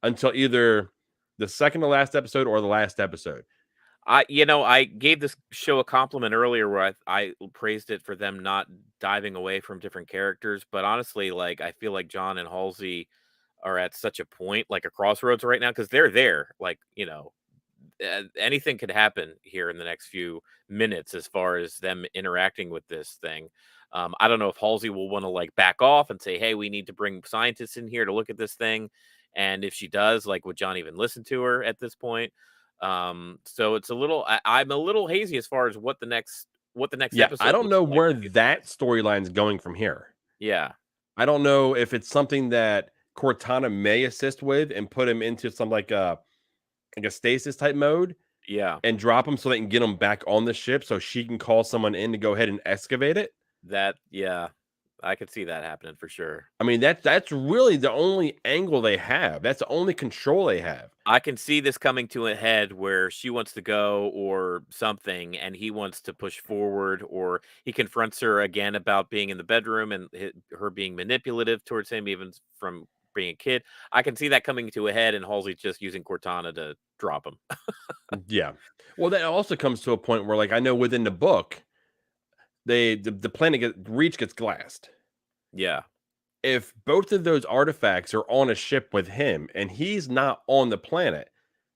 until either the second to last episode or the last episode. I gave this show a compliment earlier where I praised it for them not diving away from different characters, but honestly, like, I feel like John and Halsey are at such a point, like a crossroads right now, because they're there. Like, anything could happen here in the next few minutes as far as them interacting with this thing. I don't know if Halsey will want to like back off and say, "Hey, we need to bring scientists in here to look at this thing," and if she does, like, would John even listen to her at this point? So it's I'm a little hazy as far as what the next Yeah, I episode don't looks know like. where that storyline's going from here. Yeah, I don't know if it's something that Cortana may assist with and put him into some like a stasis type mode yeah, and drop him so they can get him back on the ship so she can call someone in to go ahead and excavate it. yeah. I could see that happening for sure. I mean, that's really the only angle they have. That's the only control they have. I can see this coming to a head where she wants to go or something, and he wants to push forward, or he confronts her again about being in the bedroom and her being manipulative towards him, even from being a kid. I can see that coming to a head, and Halsey just using Cortana to drop him. Yeah. Well, that also comes to a point where, like, I know within the book, the planet Reach gets glassed. Yeah, If both of those artifacts are on a ship with him and he's not on the planet,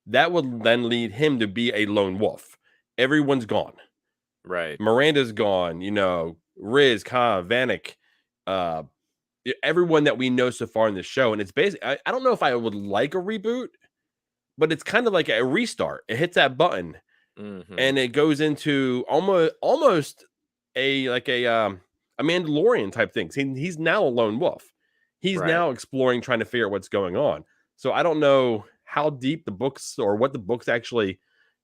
that would then lead him to be a lone wolf. Everyone's gone. right. Miranda's gone, Riz, Ka, Vanek, uh, everyone that we know so far in the show. And it's basically, I don't know if I would like a reboot, but it's kind of like a restart. It hits that button Hmm. and it goes into almost a Mandalorian type thing. He's now a lone wolf. He's Right. now exploring, trying to figure out what's going on. So I don't know how deep the books or what the books actually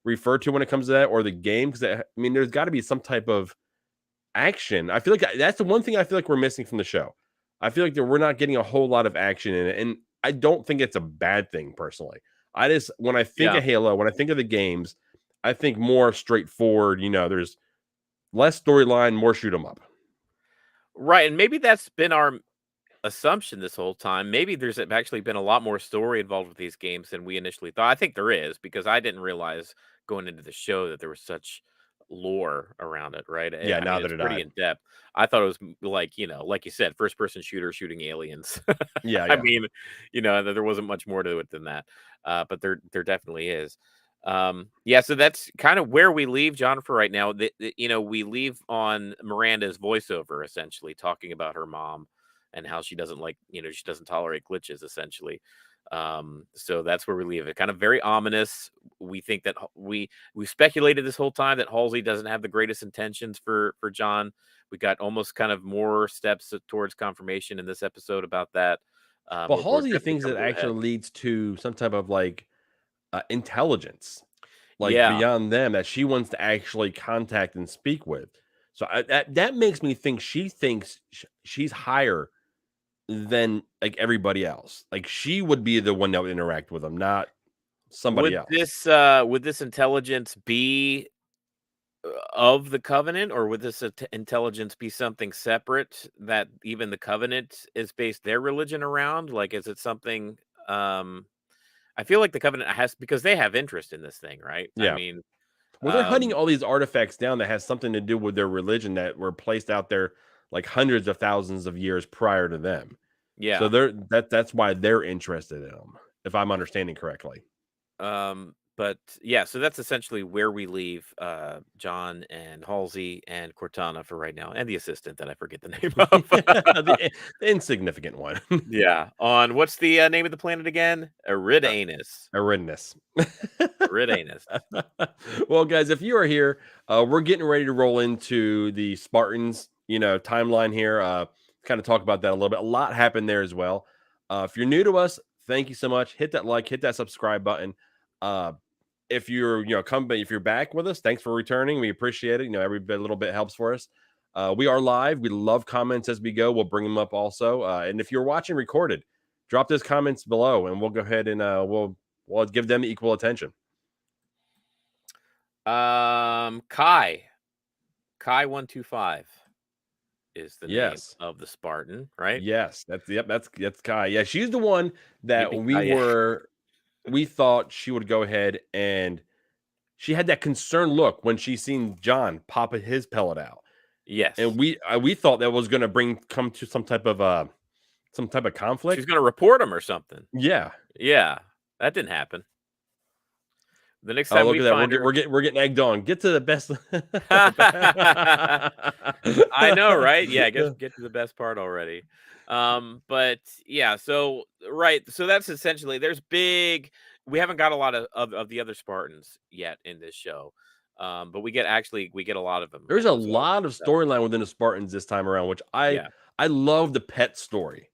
refer to when it comes to that, or the game, because I mean, there's got to be some type of action. I feel like that's the one thing I feel like we're missing from the show. I feel like that we're not getting a whole lot of action in it, and I don't think it's a bad thing personally. I just, when I think Yeah. of Halo, when I think of the games, I think more straightforward. There's less storyline, more shoot 'em up. Right. And maybe that's been our assumption this whole time. Maybe there's actually been a lot more story involved with these games than we initially thought. I think there is, because I didn't realize going into the show that there was such lore around it, right? Yeah, I mean, neither it's did pretty I. in depth. I thought it was like, like you said, first person shooter shooting aliens. Yeah, I yeah. mean, that there wasn't much more to it than that. But there definitely is. Yeah, so that's kind of where we leave John for right now. We leave on Miranda's voiceover, essentially talking about her mom and how she doesn't she doesn't tolerate glitches, essentially. So that's where we leave it. Kind of very ominous. We think that we speculated this whole time that Halsey doesn't have the greatest intentions for John. We got almost kind of more steps towards confirmation in this episode about that. Well, We're Halsey definitely thinks it coming to a head. actually leads to some type of like intelligence, like Yeah. beyond them, that she wants to actually contact and speak with. So that makes me think she thinks she's higher than like everybody else. Like she would be the one that would interact with them, not somebody else. Would this intelligence be of the covenant, or would this intelligence be something separate that even the covenant is based their religion around? Like, is it something? I feel like the covenant has, because they have interest in this thing, right? I Yeah. mean, Well, they're hunting um, all these artifacts down that has something to do with their religion that were placed out there like hundreds of thousands of years prior to them. So yeah. that's why they're interested in them, if I'm understanding correctly. But yeah, so that's essentially where we leave John and Halsey and Cortana for right now, and the assistant that I forget the name of. The insignificant one. Yeah, on what's the name of the planet again? Eridanus. Horrendous. Eridanus. Well, guys, if you are here, we're getting ready to roll into the Spartans, timeline here. Kind of talk about that a little bit. A lot happened there as well. If you're new to us, thank you so much. Hit that like, hit that subscribe button. Uh, if you're, if you're back with us, thanks for returning. We appreciate it. Every little bit helps for us. We are live. We love comments as we go. We'll bring them up also. And if you're watching recorded, drop those comments below, and we'll go ahead and we'll give them equal attention. Kai 125 is the name Yes. of the Spartan, right? Yes. That's Kai. Yeah, she's the one that Yippee we thought she would go ahead, and she had that concerned look when she seen John pop his pellet out. Yes. And we thought that was going to come to some type of conflict. She's going to report him or something. Yeah. Yeah, that didn't happen. The next Oh, time look we at that. find her, We're getting egged on. Get to the best. I know, right? Yeah, get to the best part already. But yeah, so right, so that's essentially, we haven't got a lot of the other Spartans yet in this show. But we get a lot of them. There's in a those other lot of stuff. storyline within the Spartans this time around, which Yeah. I love the pet story.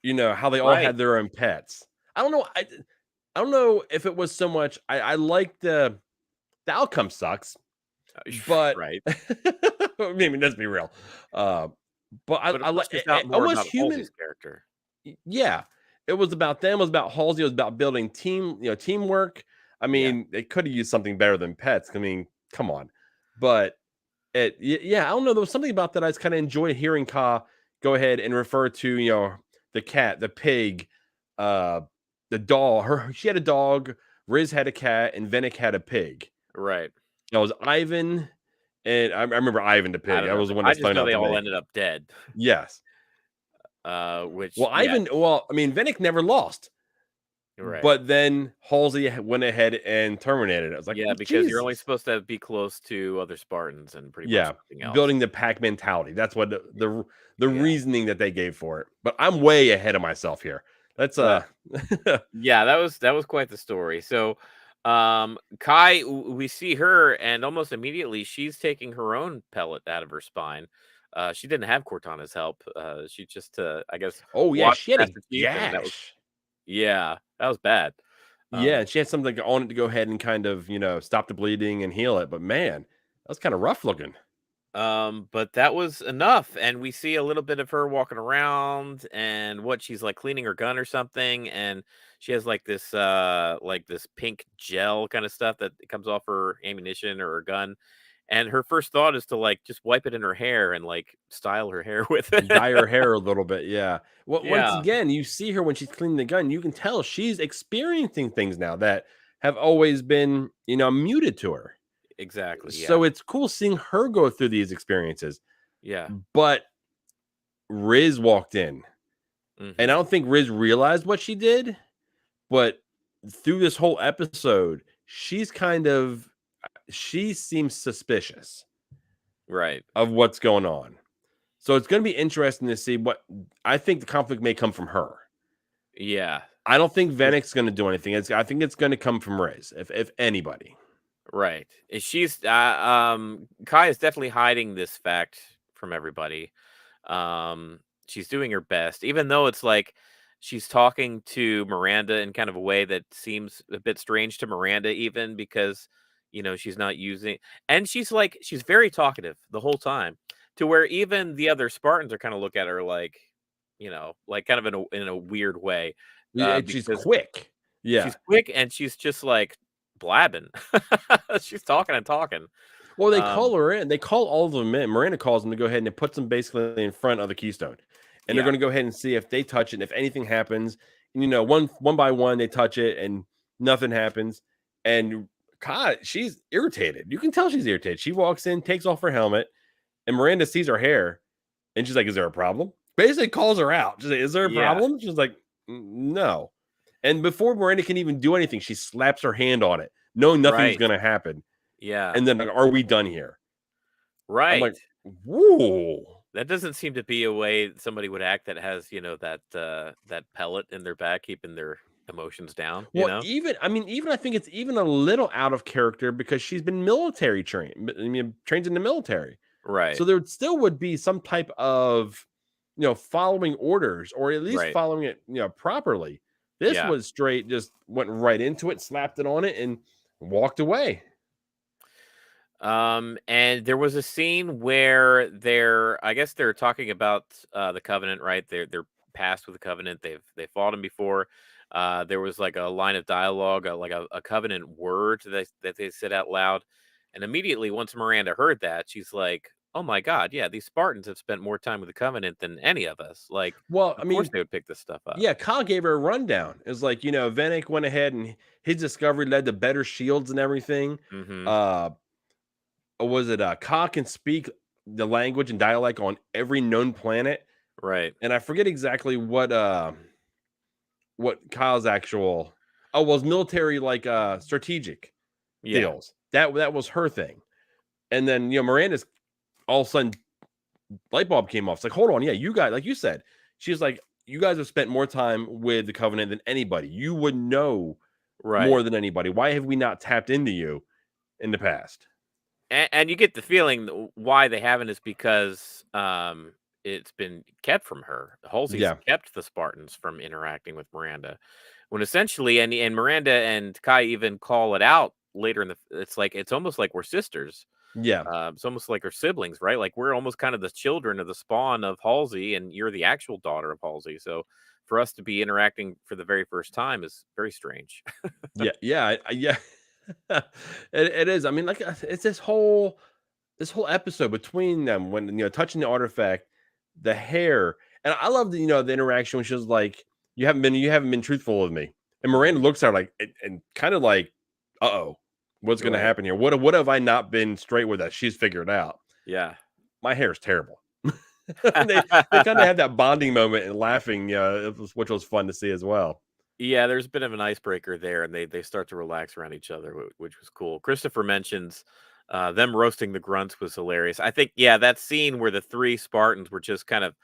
How they all Right. had their own pets. I don't know. I don't know if it was so much. I like the outcome sucks, but Right. I mean, let's be real. But But of course, like it's not more almost about human. Halsey's character. Yeah, it was about them. It was about Halsey. It was about building teamwork. I Yeah. mean, they could have used something better than pets. I mean, come on. But yeah, I don't know. There was something about that I just kind of enjoy hearing Ka go ahead and refer to the cat, the pig, uh, the dog. She had a dog. Riz had a cat, and Venick had a pig. Right. That was Ivan, and I remember Ivan the I pig. don't That know. was the one I that just stung know out they to all me. ended up dead. Yes. Which, Well, yeah, Ivan. Well, I mean, Venick never lost. right. But then Halsey went ahead and terminated it. I was like, Yeah, because you're only Jesus. supposed to be close to other Spartans and pretty much Yeah, nothing else. building the pack mentality. That's what the Yeah. reasoning that they gave for it. But I'm way ahead of myself here. That's Well, yeah, that was quite the story. So, Kai, we see her, and almost immediately she's taking her own pellet out of her spine. She didn't have Cortana's help. She just, I guess, Oh yeah, walked she had past a the chief, and that was, gash. yeah, that was bad. Yeah, Um, and she had something on it to go ahead and kind of, stop the bleeding and heal it. But man, that was kind of rough looking. but that was enough, and we see a little bit of her walking around, and what she's like cleaning her gun or something, and she has like this pink gel kind of stuff that comes off her ammunition or her gun, and her first thought is to like just wipe it in her hair and like style her hair with it. Dye her hair a little bit. Yeah. Well, once Yeah, again, you see her when she's cleaning the gun, you can tell she's experiencing things now that have always been, muted to her. exactly. Yeah, So it's cool seeing her go through these experiences. yeah. But Riz walked in, and I Hmm. don't think Riz realized what she did, but through this whole episode, she seems suspicious Right. of what's going on. So it's going to be interesting to see what I think the conflict may come from her. Yeah. I don't think Venick's going to do anything. I think it's going to come from Riz, if anybody. Right. She's Kai is definitely hiding this fact from everybody. She's doing her best, even though it's like she's talking to Miranda in kind of a way that seems a bit strange to Miranda, even because she's not using, and she's very talkative the whole time, to where even the other Spartans are kind of look at her like, like kind of in a weird way, She's because quick. Yeah. she's quick and she's just like blabbing. She's talking and talking. Well, they Um, call her in. They call all of them in. Miranda calls them to go ahead and it puts them basically in front of the Keystone. And they're yeah, going to go ahead and see if they touch it and if anything happens. And, one by one, they touch it and nothing happens. And God, she's irritated. You can tell she's irritated. She walks in, takes off her helmet, and Miranda sees her hair. And she's like, "Is there a problem?" Basically calls her out. She's like, "Is there a yeah, problem?" She's like, No." And before Miranda can even do anything, she slaps her hand on it, knowing nothing's right, going to happen. yeah, And then, like, are we done here? I'm right. like, whoa. That doesn't seem to be a way somebody would act that has, that pellet in their back, keeping their emotions down, Well, even I think it's even a little out of character because she's been military trained. I mean, trained in the military. Right, So there still would be some type of, following orders or at least right, following it, properly. This yeah. was straight, just went right into it, slapped it on it, and walked away. And there was a scene where I guess they're talking about the Covenant, right? They're past with the Covenant. They fought him before. There was like a line of dialogue, like a Covenant word that they said out loud, and immediately once Miranda heard that, she's like, "Oh my God, yeah, these Spartans have spent more time with the Covenant than any of us. Like, Well, I of course mean, they would pick this stuff up." yeah, Kyle gave her a rundown. It's like, Venick went ahead and his discovery led to better shields and everything. Hmm. Uh, was it Ka can speak the language and dialect on every known planet? Right. And I forget exactly what Kyle's actual was military like strategic Yeah. deals. That was her thing. And then Miranda's all of a sudden light bulb came off. It's like, hold on, yeah, you guys, like you said, she's like, you guys have spent more time with the Covenant than anybody. You would know Right. more than anybody. Why have we not tapped into you in the past? And you get the feeling why they haven't is because it's been kept from her. Halsey's Yeah. kept the Spartans from interacting with Miranda. When essentially, and Miranda and Kai even call it out later in the. It's like it's almost like we're sisters. Yeah. It's almost like our siblings, right? Like we're almost kind of the children of the spawn of Halsey, and you're the actual daughter of Halsey. So for us to be interacting for the very first time is very strange. Yeah. Yeah. Yeah. It is. I mean, like it's this whole episode between them when touching the artifact, the hair, and I love the interaction when she was like, "You haven't been truthful with me," and Miranda looks at her like and kind of like, "Uh-oh, what's going to Right. happen here? What have I not been straight with that she's figured out? Yeah. My hair is terrible." They kind of had that bonding moment and laughing, which was fun to see as well. Yeah, there's a bit of an icebreaker there, and they start to relax around each other, which was cool. Christopher mentions them roasting the grunts was hilarious. I think, yeah, that scene where the three Spartans were just kind of,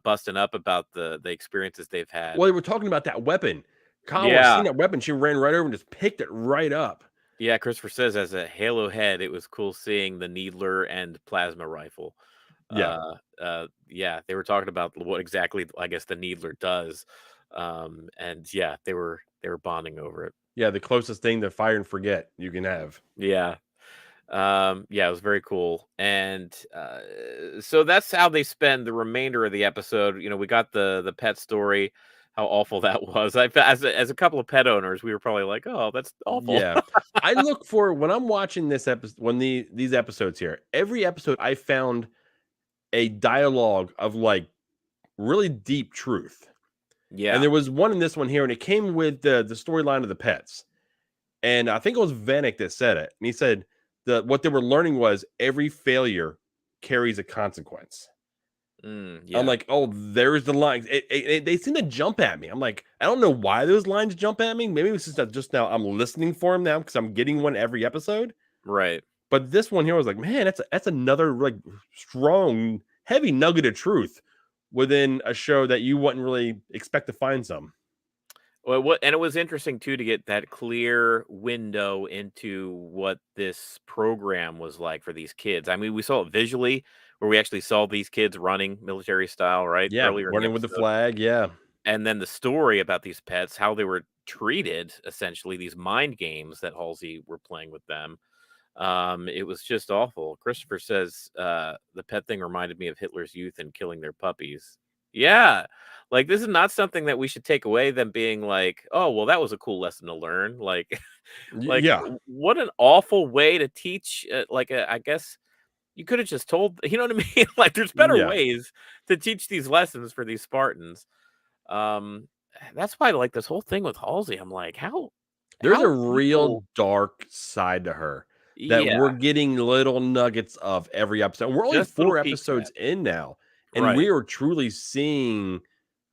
busting up about the experiences they've had. Well, they were talking about that weapon. Kyle was Yeah, seeing that weapon. She ran right over and just picked it right up. yeah. Christopher says as a Halo head, it was cool seeing the needler and plasma rifle. Yeah. Yeah, they were talking about what exactly I guess the needler does, and yeah, they were bonding over it. Yeah, the closest thing to fire and forget you can have. Yeah. Yeah, it was very cool. And so that's how they spend the remainder of the episode. We got the pet story, how awful that was. As a couple of pet owners, we were probably like, "Oh, that's awful." Yeah. I look for when I'm watching this episode when these episodes here, every episode I found a dialogue of like really deep truth. And Yeah, there was one in this one here, and it came with the storyline of the pets. And I think it was Vanek that said it. And he said what they were learning was every failure carries a consequence. I'm yeah, like, oh, there's the lines. They seem to jump at me. I'm like, I don't know why those lines jump at me. Maybe it's just that just now I'm listening for them now because I'm getting one every episode. right. But this one here was like, man, that's another like strong, heavy nugget of truth within a show that you wouldn't really expect to find some. Well, what and it was interesting too to get that clear window into what this program was like for these kids. I mean, we saw it visually where we actually saw these kids running military style, right? Yeah, Earlier in the running with the episode. flag. Yeah, And then the story about these pets, how they were treated, essentially these mind games that Halsey were playing with them. It was just awful. Christopher says the pet thing reminded me of Hitler's youth and killing their puppies. Yeah, like this is not something that we should take away. Them being like, oh well, that was a cool lesson to learn. Like, like yeah, what an awful way to teach. I guess you could have just told. You know what I mean? Like, there's better yeah. ways to teach these lessons for these Spartans. Um, that's why like this whole thing with Halsey, I'm like, There's a how real people, dark side to her that yeah, we're getting little nuggets of every episode. We're only just little 4 peeks at, episodes in now, and right? we are truly seeing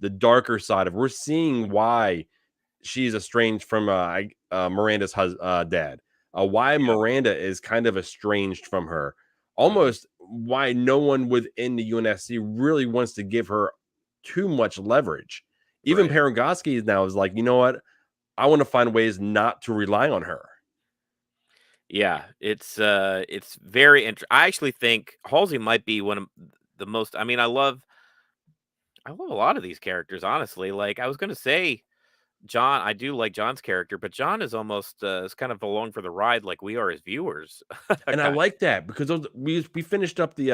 the darker side of. We're seeing why she's estranged from Miranda's dad. Why Yeah, Miranda is kind of estranged from her. mhm, Almost why no one within the UNSC really wants to give her too much leverage. Even right. Paragoski now is like, you know what? I want to find ways not to rely on her. Yeah, it's very I actually think Halsey might be one of the most. I mean, I love a lot of these characters, honestly. Like I was gonna say, John, I do like John's character, but John is almost is kind of along for the ride, like we are as viewers. And I Kind like that because we finished up the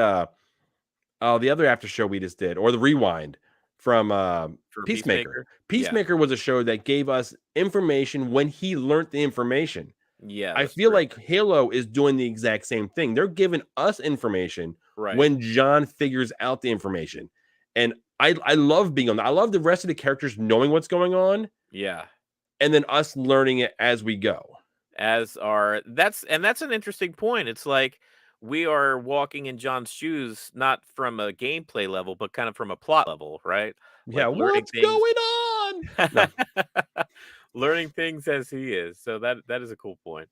other after show we just did, or the rewind from for Peacemaker. Peacemaker. Yeah, Peacemaker was a show that gave us information when he learned the information. yeah, I that's feel true. like Halo is doing the exact same thing. They're giving us information Right. when John figures out the information. And I love being on that. I love the rest of the characters knowing what's going on Yeah. and then us learning it as we go. As are that's an interesting point. It's like we are walking in John's shoes, not from a gameplay level, but kind of from a plot level, right? Yeah, Like learning what's things, going on? No, learning things as he is. So that is a cool point.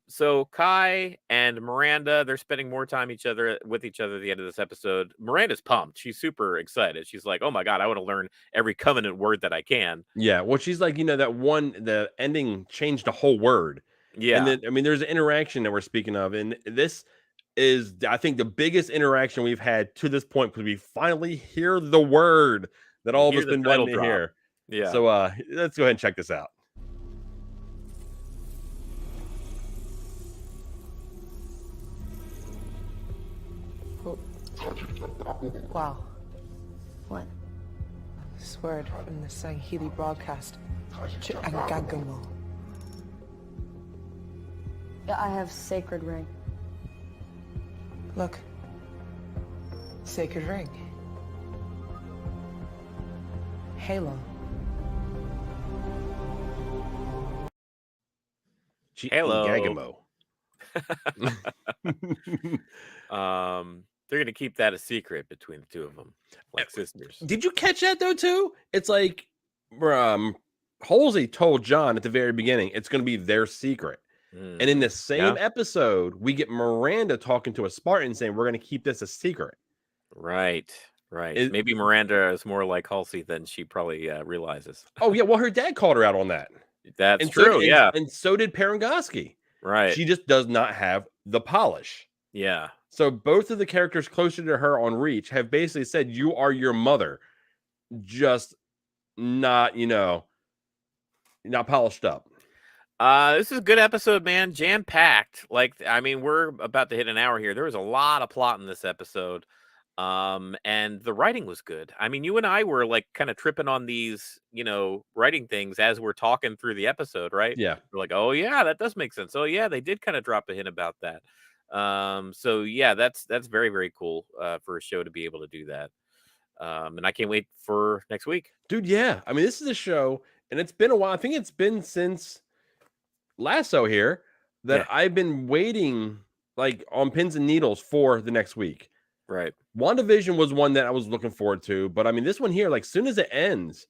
So Kai and Miranda, they're spending more time with each other at the end of this episode. Miranda's pumped. She's super excited. She's like, "Oh my god, I want to learn every covenant word that I can." yeah. Well, she's like, the ending changed the whole word. And Yeah. then, I mean, there's an interaction that we're speaking of. And this is, I think, the biggest interaction we've had to this point because we finally hear the word that We all of hear us the been title wanting to drop. hear. Yeah. So let's go ahead and check this out. Wow. What? This word from the Sangheili broadcast. Ch'angagamo. Yeah, I have sacred ring. Look. Sacred ring. Halo. Halo. Gagamo. They're gonna keep that a secret between the two of them, like sisters. Did you catch that though too? It's like Halsey told John at the very beginning it's going to be their secret. And in the same episode, we get Miranda talking to a Spartan saying we're going to keep this a secret. Right. Maybe Miranda is more like Halsey than she probably realizes. Oh yeah, well her dad called her out on that. That's true. And so did Parangoski. Right. She just does not have the polish. Yeah. So both of the characters closer to her on Reach have basically said, you are your mother, just not, not polished up. This is a good episode, man. Jam-packed. We're about to hit an hour here. There was a lot of plot in this episode. And the writing was good. I mean, you and I were like kind of tripping on these, writing things as we're talking through the episode, right? Yeah. We're like, oh yeah, that does make sense. Oh yeah, they did kind of drop a hint about that. So yeah, that's very, very cool for a show to be able to do that. And I can't wait for next week. Dude, yeah. I mean, this is a show, and it's been a while. I think it's been since Lasso here that I've been waiting like on pins and needles for the next week. Right. WandaVision was one that I was looking forward to, but I mean, this one here, like, soon as it ends,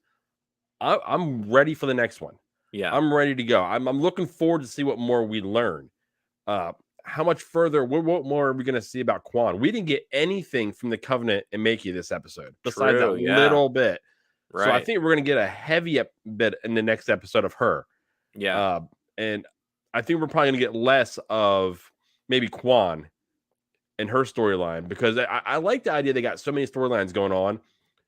I'm ready for the next one. Yeah. I'm ready to go. I'm looking forward to see what more we learn. How much further, what more are we going to see about Kwan? We didn't get anything from the Covenant and Makey this episode, besides that little bit. Right. So I think we're going to get a heavy bit in the next episode of her. Yeah. And I think we're probably going to get less of maybe Kwan and her storyline, because I like the idea they got so many storylines going on,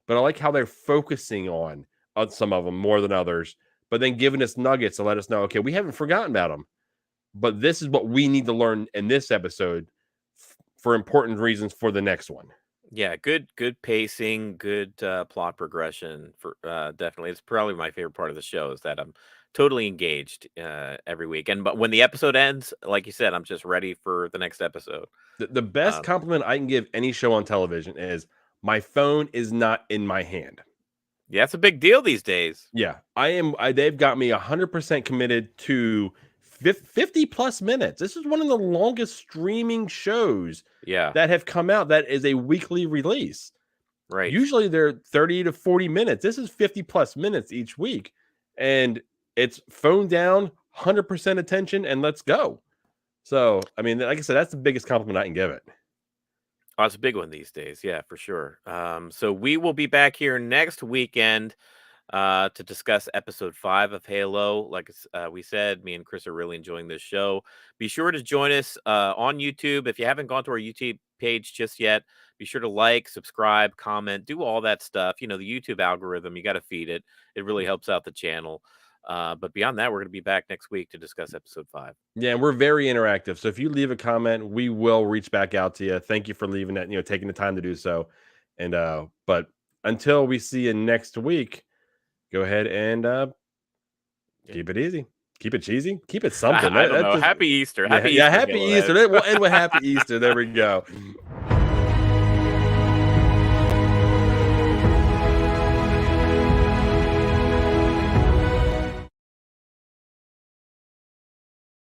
but I like how they're focusing on some of them more than others, but then giving us nuggets to let us know, okay, we haven't forgotten about them, but this is what we need to learn in this episode for important reasons for the next one. Yeah, good pacing, good plot progression. For definitely, it's probably my favorite part of the show is that I'm totally engaged every week. But when the episode ends, like you said, I'm just ready for the next episode. The best compliment I can give any show on television is my phone is not in my hand. Yeah, it's a big deal these days. Yeah, they've got me 100% committed to 50 plus minutes. This is one of the longest streaming shows that have come out that is a weekly release. Right. Usually they're 30 to 40 minutes. This is 50 plus minutes each week. And it's phone down, 100% attention, and let's go. So, I mean, like I said, that's the biggest compliment I can give it. Oh, it's a big one these days. Yeah, for sure. So we will be back here next weekend to discuss episode 5 of Halo. Like we said, me and Chris are really enjoying this show. Be sure to join us on YouTube. If you haven't gone to our YouTube page just yet, be sure to like, subscribe, comment, do all that stuff. The YouTube algorithm, you got to feed it. It really helps out the channel. But beyond that, we're going to be back next week to discuss episode 5. Yeah, and we're very interactive. So if you leave a comment, we will reach back out to you. Thank you for leaving that, taking the time to do so. And but until we see you next week, go ahead and keep it easy. Keep it cheesy. Keep it something. I don't know. Happy Easter. Happy Easter. We'll end with Happy Easter. There we go.